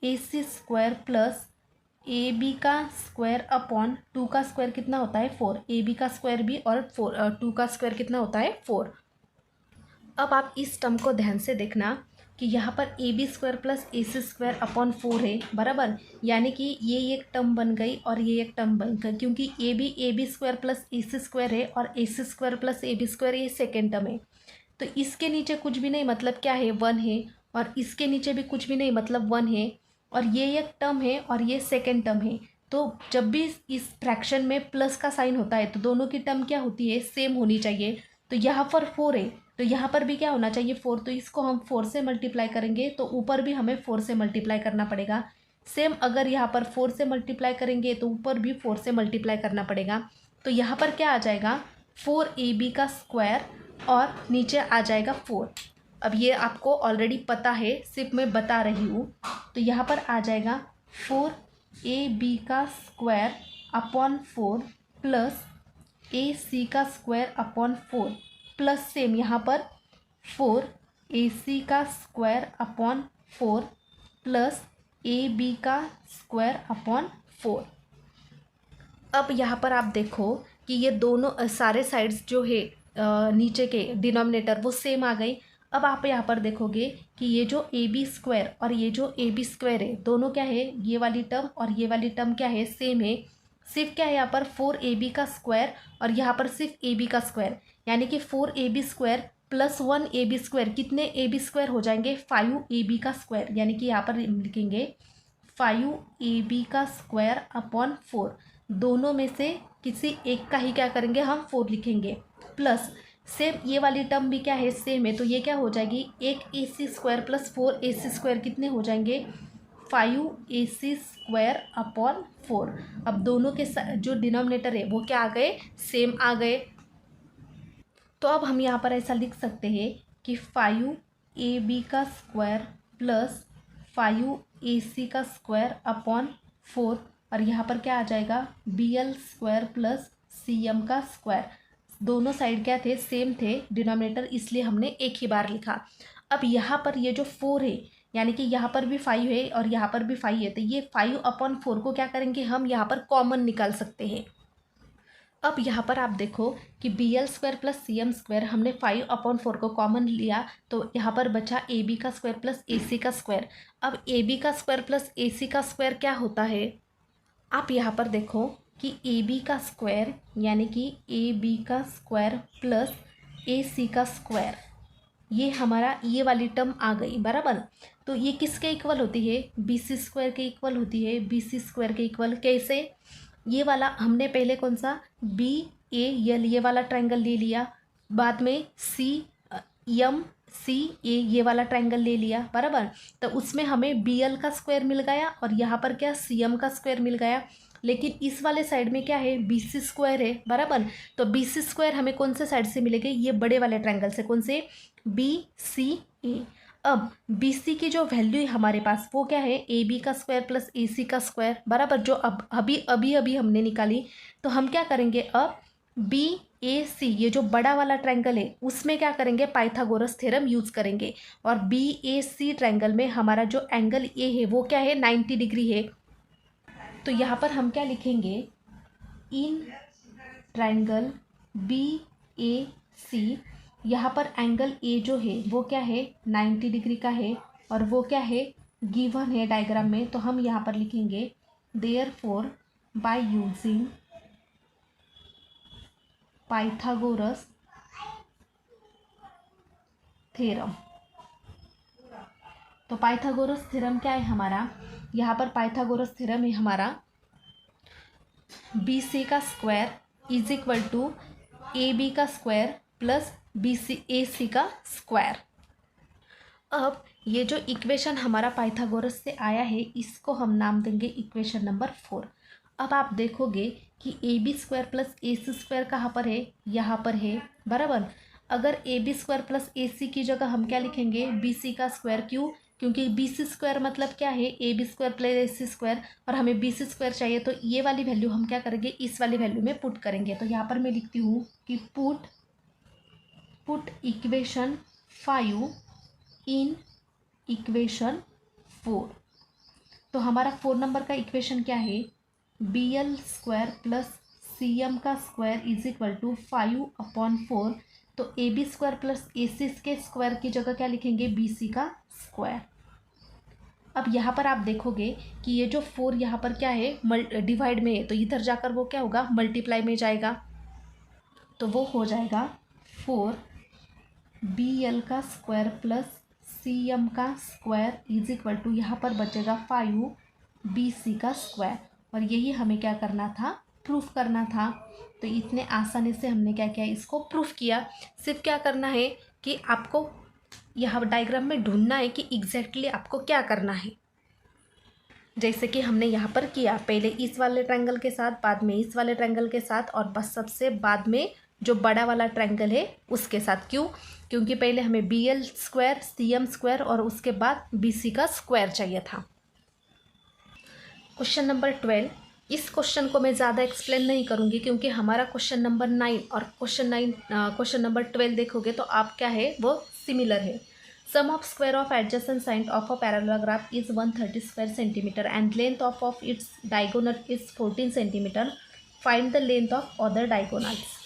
A C square plus A B का स्क्वायर अपॉन 2 का स्क्वायर कितना होता है 4, ए बी का स्क्वायर भी और 2 का स्क्वायर कितना होता है 4। अब आप इस टर्म को ध्यान से देखना कि यहाँ पर A B square plus A C square upon 4 है, बराबर, यानी कि ये एक टर्म बन गई और ये एक टर्म बन गई, क्योंकि A B square plus A C square है और A C square plus A B square ये सेकेंड टर्म है। तो इसके नीचे कुछ भी नहीं, मतलब क्या है 1 है, और इसके नीचे भी कुछ भी नहीं, मतलब 1 है, और ये एक टर्म है और ये सेकेंड टर्म है। तो जब भी इस फ्रैक्शन में प्लस का साइन होता है तो दोनों की टर्म क्या होती है, सेम होनी चाहिए। तो यहाँ पर 4 है तो यहाँ पर भी क्या होना चाहिए 4, तो इसको हम 4 से मल्टीप्लाई करेंगे तो ऊपर भी हमें 4 से मल्टीप्लाई करना पड़ेगा। सेम अगर यहाँ पर 4 से मल्टीप्लाई करेंगे तो ऊपर भी 4 से मल्टीप्लाई करना पड़ेगा। तो यहाँ पर क्या आ जाएगा 4ab का स्क्वायर और नीचे आ जाएगा 4। अब ये आपको ऑलरेडी पता है, सिर्फ मैं बता रही हूँ। तो यहाँ पर आ जाएगा 4ab का स्क्वायर अपॉन 4 प्लस ac का स्क्वायर अपॉन 4 प्लस सेम यहाँ पर 4ac का स्क्वायर अपॉन 4 प्लस ab का स्क्वायर अपॉन 4। अब यहाँ पर आप देखो कि ये दोनों सारे साइड्स जो है नीचे के डिनोमिनेटर वो सेम आ गई। अब आप यहाँ पर देखोगे कि ये जो ए बी स्क्वायर और ये जो ए बी स्क्वायर है दोनों क्या है, ये वाली टर्म और ये वाली टर्म क्या है, सेम है। सिर्फ क्या है यहाँ पर 4ab का स्क्वायर और यहाँ पर सिर्फ ab का स्क्वायर, यानी कि 4ab square plus 1ab square, कितने ab स्क्वायर हो जाएंगे 5ab का स्क्वायर, यानी कि यहाँ पर लिखेंगे 5ab का स्क्वायर अपॉन 4। दोनों में से किसी एक का ही क्या करेंगे हम 4 लिखेंगे, प्लस सेम ये वाली टर्म भी क्या है, सेम है। तो ये क्या हो जाएगी, एक ac square plus 4ac square कितने हो जाएंगे 5ac स्क्वायर अपॉन 4। अब दोनों के जो डिनोमिनेटर है वो क्या आ गए, सेम आ गए। तो अब हम यहाँ पर ऐसा लिख सकते हैं कि 5ab का स्क्वायर प्लस 5ac का स्क्वायर अपॉन 4, और यहाँ पर क्या आ जाएगा bl स्क्वायर प्लस cm का स्क्वायर। दोनों साइड क्या थे, सेम थे डिनोमिनेटर, इसलिए हमने एक ही बार लिखा। अब यहाँ पर ये जो 4 है यानी कि यहाँ पर भी 5 है और यहाँ पर भी 5 है, तो ये 5/4 को क्या करेंगे हम यहाँ पर कॉमन निकाल सकते हैं। अब यहाँ पर आप देखो कि BL² प्लस CM² हमने 5/4 को कॉमन लिया, तो यहाँ पर बचा AB का स्क्वायर प्लस AC का स्क्वायर। अब AB का स्क्वायर प्लस AC का स्क्वायर क्या होता है, आप यहाँ पर देखो कि AB का स्क्वायर यानी कि AB का स्क्वायर प्लस AC का स्क्वायर, ये हमारा ये वाली टर्म आ गई बराबर। तो ये किसके इक्वल होती है, BC² के इक्वल होती है। BC² के इक्वल कैसे, ये वाला हमने पहले कौन सा BAL ये वाला ट्रायंगल ले लिया, बाद में CMCA ये वाला ट्रायंगल ले लिया बराबर। तो उसमें हमें BL का स्क्वायर मिल गया और यहाँ पर क्या CM का स्क्वायर मिल गया। लेकिन इस वाले साइड में क्या है, BC² है बराबर। तो BC² हमें कौन से साइड से मिलेगा, ये बड़े वाले ट्रायंगल से, कौन से, BCA। अब BC की जो वैल्यू है हमारे पास वो क्या है, AB का स्क्वायर प्लस AC का स्क्वायर बराबर, जो अब अभी हमने निकाली। तो हम क्या करेंगे, अब BAC ये जो बड़ा वाला ट्रायंगल है उसमें क्या करेंगे, पाइथागोरस थ्योरम यूज़ करेंगे। और BAC ट्रायंगल में हमारा जो एंगल A है वो क्या है, 90 डिग्री है। तो यहाँ पर हम क्या लिखेंगे, इन ट्रायंगल BAC यहाँ पर एंगल A जो है वो क्या है, 90 डिग्री का है और वो क्या है, गिवन है डायग्राम में। तो हम यहाँ पर लिखेंगे therefore by using Pythagoras theorem. तो पाइथागोरस थ्योरम क्या है हमारा, यहाँ पर पाइथागोरस थ्योरम है हमारा BC का square is equal to AB का स्क्वायर प्लस AC का स्क्वायर। अब ये जो इक्वेशन हमारा पाइथागोरस से आया है इसको हम नाम देंगे इक्वेशन नंबर 4। अब आप देखोगे कि AB² प्लस AC² कहाँ पर है, यहाँ पर है बराबर। अगर AB² प्लस AC की जगह हम क्या लिखेंगे, BC का स्क्वायर। क्यों, क्योंकि BC² मतलब क्या है, AB² प्लस AC² और हमें BC² चाहिए। तो ये वाली वैल्यू हम क्या करेंगे, इस वाली वैल्यू में पुट करेंगे। तो यहाँ पर मैं लिखती हूँ कि पुट इक्वेशन 5 इन इक्वेशन 4। तो हमारा 4 नंबर का इक्वेशन क्या है, BL² प्लस CM का स्क्वायर इज इक्वल टू 5/4। तो AB² प्लस AC के स्क्वायर की जगह क्या लिखेंगे, BC का स्क्वायर। अब यहाँ पर आप देखोगे कि ये जो 4 यहाँ पर क्या है, डिवाइड में है, तो इधर जाकर वो क्या होगा, मल्टीप्लाई में जाएगा। तो वो हो जाएगा 4BL का स्क्वायर प्लस CM का स्क्वायर इज इक्वल टू, यहाँ पर बचेगा 5BC का स्क्वायर। और यही हमें क्या करना था, प्रूफ करना था। तो इतने आसानी से हमने क्या किया, इसको प्रूफ किया। सिर्फ क्या करना है कि आपको यहाँ डायग्राम में ढूंढना है कि एग्जैक्टली आपको क्या करना है। जैसे कि हमने यहाँ पर किया, पहले इस वाले ट्रायंगल के साथ, बाद में इस वाले ट्रायंगल के साथ और बस सबसे बाद में जो बड़ा वाला ट्रायंगल है उसके साथ। क्यों, क्योंकि पहले हमें BL² CM² और उसके बाद BC का स्क्वायर चाहिए था। क्वेश्चन नंबर 12, इस क्वेश्चन को मैं ज़्यादा एक्सप्लेन नहीं करूँगी क्योंकि हमारा क्वेश्चन नंबर 9 और क्वेश्चन नंबर 12 देखोगे तो आप क्या है वो सिमिलर है। Sum of square of adjacent side of a parallelogram is 130 square centimetre and length of its diagonal is 14 centimetre. Find the length of other diagonals.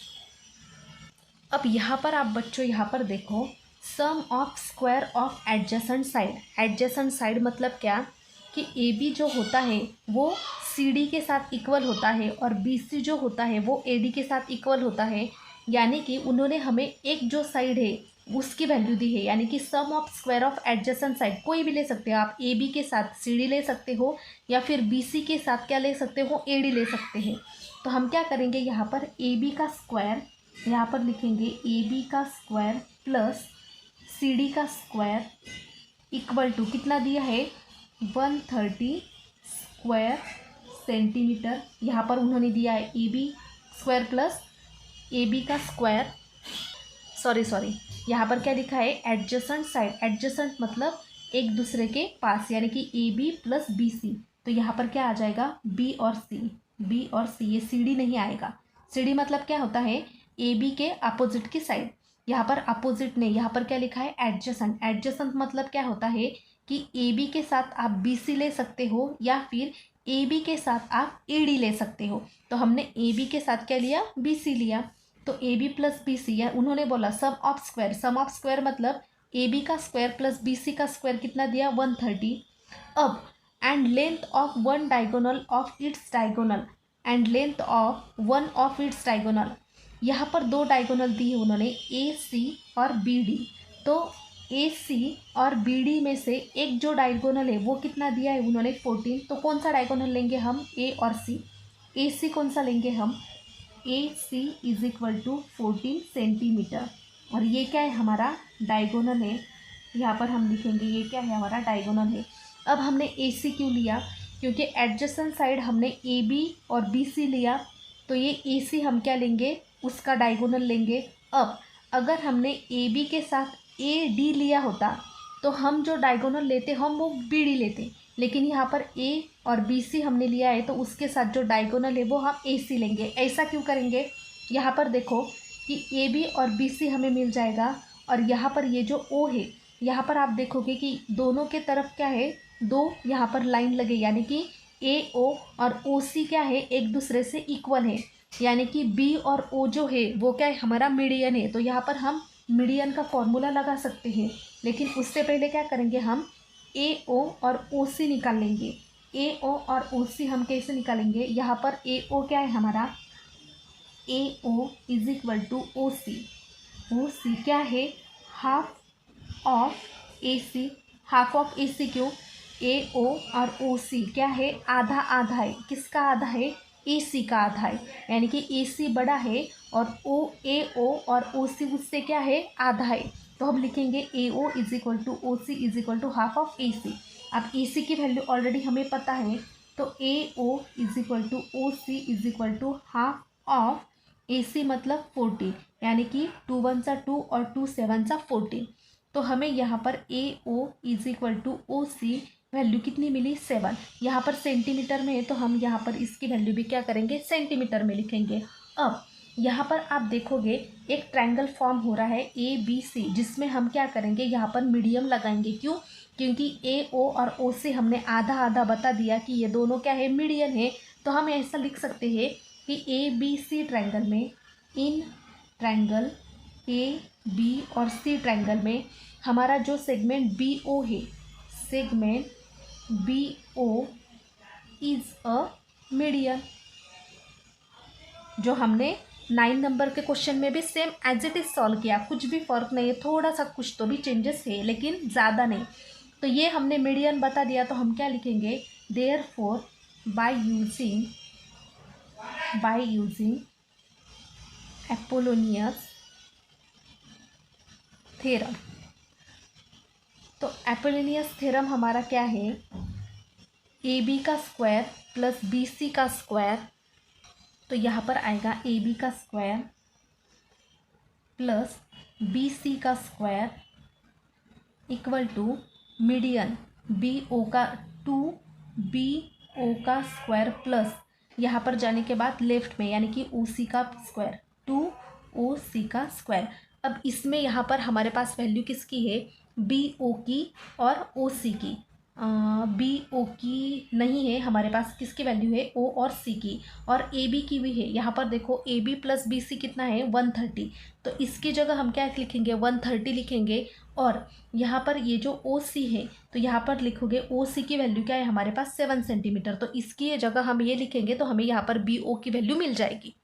अब यहाँ पर आप बच्चों यहाँ पर देखो, sum of square of adjacent side. Adjacent side मतलब क्या कि AB जो होता है वो CD के साथ इक्वल होता है और BC जो होता है वो AD के साथ इक्वल होता है। यानी कि उन्होंने हमें एक जो साइड है उसकी वैल्यू दी है। यानी कि sum of square of adjacent side कोई भी ले सकते हो आप, AB के साथ CD ले सकते हो या फिर BC के साथ क्या ले सकते हो, AD ले सकते हैं। तो हम क्या करेंगे, यहाँ पर AB का स्क्वायर यहाँ पर लिखेंगे AB का स्क्वायर प्लस CD का स्क्वायर इक्वल टू कितना दिया है, 130 स्क्वायर सेंटीमीटर। यहाँ पर उन्होंने दिया है AB² प्लस AB का स्क्वायर, सॉरी यहाँ पर क्या लिखा है, एडजेसेंट साइड। एडजेसेंट मतलब एक दूसरे के पास, यानी कि AB प्लस BC। तो यहाँ पर क्या आ जाएगा, B और C। ये CD नहीं आएगा। CD मतलब क्या होता है, AB के अपोजिट की साइड। यहाँ पर अपोजिट नहीं, यहाँ पर क्या लिखा है, एडजेसेंट। एडजेसेंट मतलब क्या होता है, कि ए बी के साथ आप बी सी ले सकते हो या फिर ए बी के साथ आप ए डी ले सकते हो। तो हमने ए बी के साथ क्या लिया, बी सी लिया। तो A B plus B C, या उन्होंने बोला sum of square, sum of square मतलब ए बी का स्क्वायर प्लस बी सी का स्क्वायर कितना दिया, 130। अब and length of one diagonal of its diagonal, and length of one of its diagonal, यहाँ पर दो डायगोनल दिए उन्होंने ए सी और बी डी। तो ए सी और बी डी में से एक जो डायगोनल है वो कितना दिया है उन्होंने, 14। तो कौन सा डायगोनल लेंगे हम, ए और सी। ए सी कौन सा लेंगे हम, ए C is equal to 14 centimetre. और ये क्या है, हमारा डायगोनल है। यहाँ पर हम लिखेंगे ये क्या है, हमारा डायगोनल है। अब हमने ए सी क्यों लिया, क्योंकि एडजेसेंट साइड हमने ए बी और बी सी लिया। तो ये ए सी हम क्या लेंगे, उसका डायगोनल लेंगे। अब अगर हमने ए बी के साथ ए डी लिया होता तो हम जो डायगोनल लेते हम वो बी डी लेते, लेकिन यहाँ पर ए और बी सी हमने लिया है तो उसके साथ जो डायगोनल है वो हम ए सी लेंगे। ऐसा क्यों करेंगे, यहाँ पर देखो कि ए बी और बी सी हमें मिल जाएगा, और यहाँ पर ये जो ओ है, यहाँ पर आप देखोगे कि दोनों के तरफ क्या है, दो यहाँ पर लाइन लगे, यानी कि ए ओ और ओ सी क्या है, एक दूसरे से इक्वल है। यानी कि बी और ओ जो है वो क्या है, हमारा मीडियन है। तो यहाँ पर हम मीडियन का फॉर्मूला लगा सकते हैं, लेकिन उससे पहले क्या करेंगे, हम ए ओ और ओ सी निकाल लेंगे। ए ओ और ओ सी हम कैसे निकालेंगे, यहाँ पर ए ओ क्या है हमारा, A O is equal to O C. O C क्या है, half of A C. Half of A C क्यों, ए ओ और ओ सी क्या है, आधा आधा है। किसका आधा है, ए सी का आधा है। यानी कि ए सी बड़ा है और ए ओ और ओ सी उससे क्या है, आधा है। तो हम लिखेंगे A O is equal to O C is equal to half of A C. अब ए सी की वैल्यू ऑलरेडी हमें पता है, तो A O is equal to O C is equal to half of A C मतलब 40, यानी कि 2 1 सा 2 और 2 7 सा 14। तो हमें यहाँ पर A O is equal to O C value कितनी मिली, 7। यहाँ पर सेंटीमीटर में है तो हम यहाँ पर इसकी वैल्यू भी क्या करेंगे, सेंटीमीटर में लिखेंगे। अब यहाँ पर आप देखोगे एक ट्रायंगल फॉर्म हो रहा है ए बी सी, जिसमें हम क्या करेंगे, यहाँ पर मीडियम लगाएंगे। क्यों, क्योंकि ए ओ और ओ से हमने आधा आधा बता दिया कि ये दोनों क्या है, मीडियन है। तो हम ऐसा लिख सकते हैं कि ए बी सी ट्रायंगल में, इन ट्रायंगल ए बी और सी ट्रायंगल में हमारा जो सेगमेंट बी ओ है, segment B O is a median. जो हमने 9 नंबर के क्वेश्चन में भी same as it is solve किया, कुछ भी फर्क नहीं है, थोड़ा सा कुछ तो भी चेंजेस है लेकिन ज़्यादा नहीं। तो ये हमने मीडियन बता दिया, तो हम क्या लिखेंगे, therefore by using Apollonius theorem. तो एपोलोनियस थ्योरम हमारा क्या है, ए बी का स्क्वायर प्लस बी सी का स्क्वायर, तो यहाँ पर आएगा ए बी का स्क्वायर प्लस बी सी का square equal to median B O का 2 बी ओ का स्क्वायर प्लस यहाँ पर जाने के बाद लेफ्ट में यानी कि ओ सी का स्क्वायर 2 ओ सी का स्क्वायर। अब इसमें यहाँ पर हमारे पास वैल्यू किसकी है, बी ओ की और ओ सी की। बी ओ की नहीं है हमारे पास, किसकी वैल्यू है, ओ और सी की, और ए बी की भी है। यहाँ पर देखो A B plus B C कितना है, 130। तो इसकी जगह हम क्या लिखेंगे, 130 लिखेंगे। और यहाँ पर ये जो ओ सी है तो यहाँ पर लिखोगे ओ सी की वैल्यू क्या है हमारे पास, 7 सेंटीमीटर। तो इसकी जगह हम ये लिखेंगे तो हमें यहाँ पर बी ओ की वैल्यू मिल जाएगी।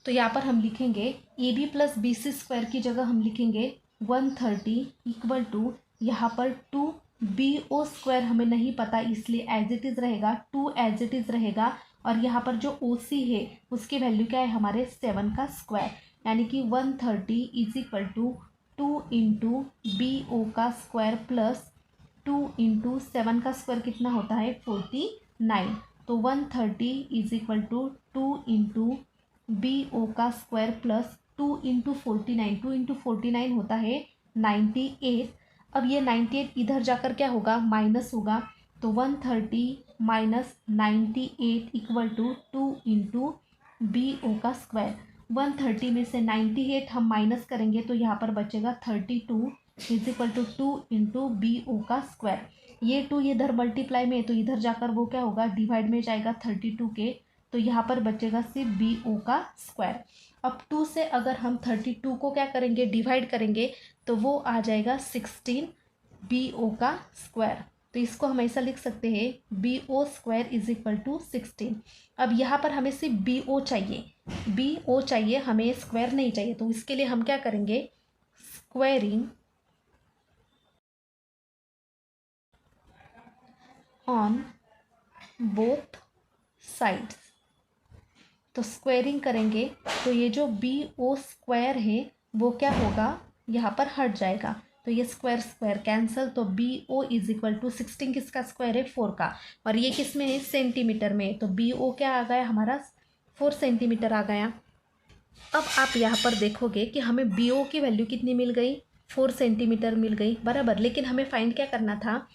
तो यहाँ पर हम लिखेंगे A B plus B C square की जगह हम लिखेंगे 130 इक्वल टू यहाँ पर 2 बी ओ स्क्वायर हमें नहीं पता इसलिए एज इट इज़ रहेगा, 2 एज इट इज़ रहेगा। और यहाँ पर जो ओ सी है उसकी वैल्यू क्या है हमारे 7 का स्क्वायर, यानी कि 130 is equal to 2 into B O का स्क्वायर प्लस 2 इंटू 7 का स्क्वायर कितना होता है, 49। तो 130 is equal to 2 into B O का स्क्वायर प्लस 2 इंटू 49, 2 इंटू 49 होता है 98। अब ये 98 इधर जाकर क्या होगा, माइनस होगा। तो 130 minus 98 equal to 2 into B O का स्क्वायर। 130 में से 98 हम माइनस करेंगे तो यहाँ पर बचेगा 32 is equal to 2 into B O का स्क्वायर। ये 2 इधर मल्टीप्लाई में, तो इधर जाकर वो क्या होगा, डिवाइड में जाएगा 32 के, तो यहाँ पर बचेगा सिर्फ बी ओ का स्क्वायर। अब 2 से अगर हम 32 को क्या करेंगे, डिवाइड करेंगे, तो वो आ जाएगा 16 बी ओ का स्क्वायर। तो इसको हम ऐसा लिख सकते हैं B O square is equal to 16। अब यहाँ पर हमें सिर्फ बी ओ चाहिए, बी ओ चाहिए, हमें स्क्वायर नहीं चाहिए। तो इसके लिए हम क्या करेंगे, स्क्वायरिंग ऑन बोथ साइड्स। तो स्क्वायरिंग करेंगे तो ये जो बी ओ स्क्वायर है वो क्या होगा, यहाँ पर हट जाएगा। तो ये स्क्वायर स्क्वायर कैंसल, तो B O is equal to 16 किसका स्क्वायर है, 4 का, और ये किस में है, सेंटीमीटर में। तो बी ओ क्या आ गया हमारा, 4 सेंटीमीटर आ गया। अब आप यहाँ पर देखोगे कि हमें बी ओ की वैल्यू कितनी मिल गई, 4 सेंटीमीटर मिल गई बराबर। लेकिन हमें फाइंड क्या करना था,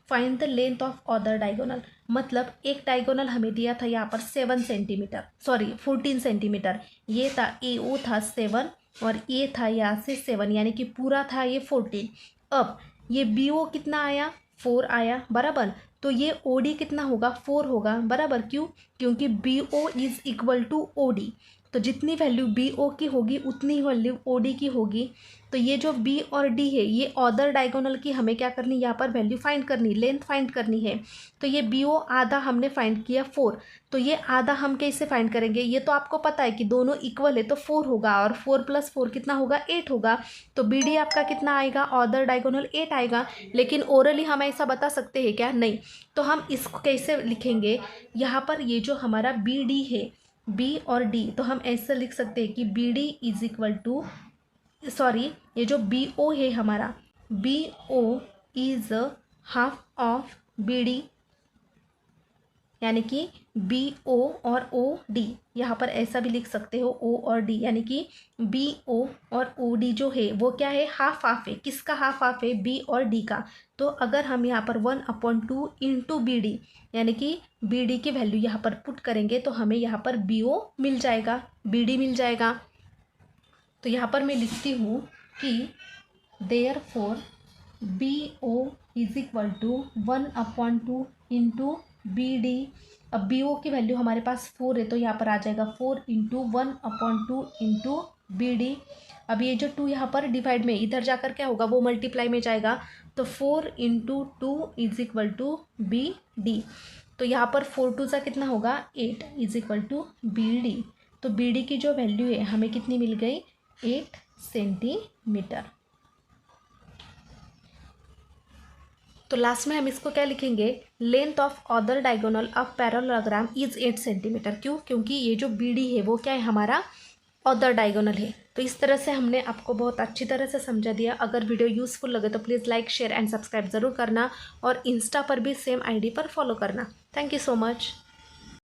find the length of other diagonal. मतलब एक डायगोनल हमें दिया था यहाँ पर 7 सेंटीमीटर, सॉरी 14 सेंटीमीटर, ये था ए ओ था 7 और ये था यहाँ से 7, यानी कि पूरा था ये 14। अब ये बी ओ कितना आया, 4 आया बराबर। तो ये ओ डी कितना होगा, 4 होगा बराबर। क्यों, क्योंकि B O is equal to O D. तो जितनी वैल्यू बी ओ की होगी उतनी वैल्यू ओ डी की होगी। तो ये जो बी और डी है ये अदर डायगोनल की हमें क्या करनी, यहाँ पर वैल्यू फाइंड करनी, लेंथ फाइंड करनी है। तो ये बी ओ आधा हमने फाइंड किया 4, तो ये आधा हम कैसे फाइंड करेंगे, ये तो आपको पता है कि दोनों इक्वल है तो 4 होगा, और 4 + 4 कितना होगा, 8 होगा। तो बी डी आपका कितना आएगा, अदर डायगोनल 8 आएगा। लेकिन ओरली हम ऐसा बता सकते हैं क्या, नहीं। तो हम इसको कैसे लिखेंगे, यहाँ पर ये जो हमारा बी डी है, बी और डी, तो हम ऐसे लिख सकते हैं कि B D is equal to, sorry ये जो बी ओ है हमारा, B O is half of B D, यानी कि बी ओ और ओ डी, यहाँ पर ऐसा भी लिख सकते हो ओ और डी, यानी कि बी ओ और ओ डी जो है वो क्या है, हाफ हाफ है। किसका हाफ हाफ है, बी और डी का। तो अगर हम यहाँ पर 1/2 इंटू बी डी, यानी कि बी डी की वैल्यू यहाँ पर पुट करेंगे तो हमें यहाँ पर बी ओ मिल जाएगा, बी डी मिल जाएगा। तो यहाँ पर मैं लिखती हूँ कि therefore B O is equal to 1/2 into B D. अब बी ओ की वैल्यू हमारे पास 4 है, तो यहाँ पर आ जाएगा 4 इंटू 1/2 इंटू बी डी। अब ये जो 2 यहाँ पर डिवाइड में, इधर जाकर क्या होगा, वो मल्टीप्लाई में जाएगा। तो 4 into 2 is equal to B D. तो यहाँ पर 4 2 सा कितना होगा, 8 is equal to B D. तो बी डी की जो वैल्यू है हमें कितनी मिल गई, 8 सेंटीमीटर। तो लास्ट में हम इसको क्या लिखेंगे, length of other diagonal of parallelogram is 8 centimetre. क्यों, क्योंकि ये जो बी डी है वो क्या है, हमारा अदर डायगोनल है। तो इस तरह से हमने आपको बहुत अच्छी तरह से समझा दिया। अगर वीडियो यूज़फुल लगे तो please like share and subscribe ज़रूर करना, और इंस्टा पर भी सेम आईडी पर फॉलो करना। Thank you so much.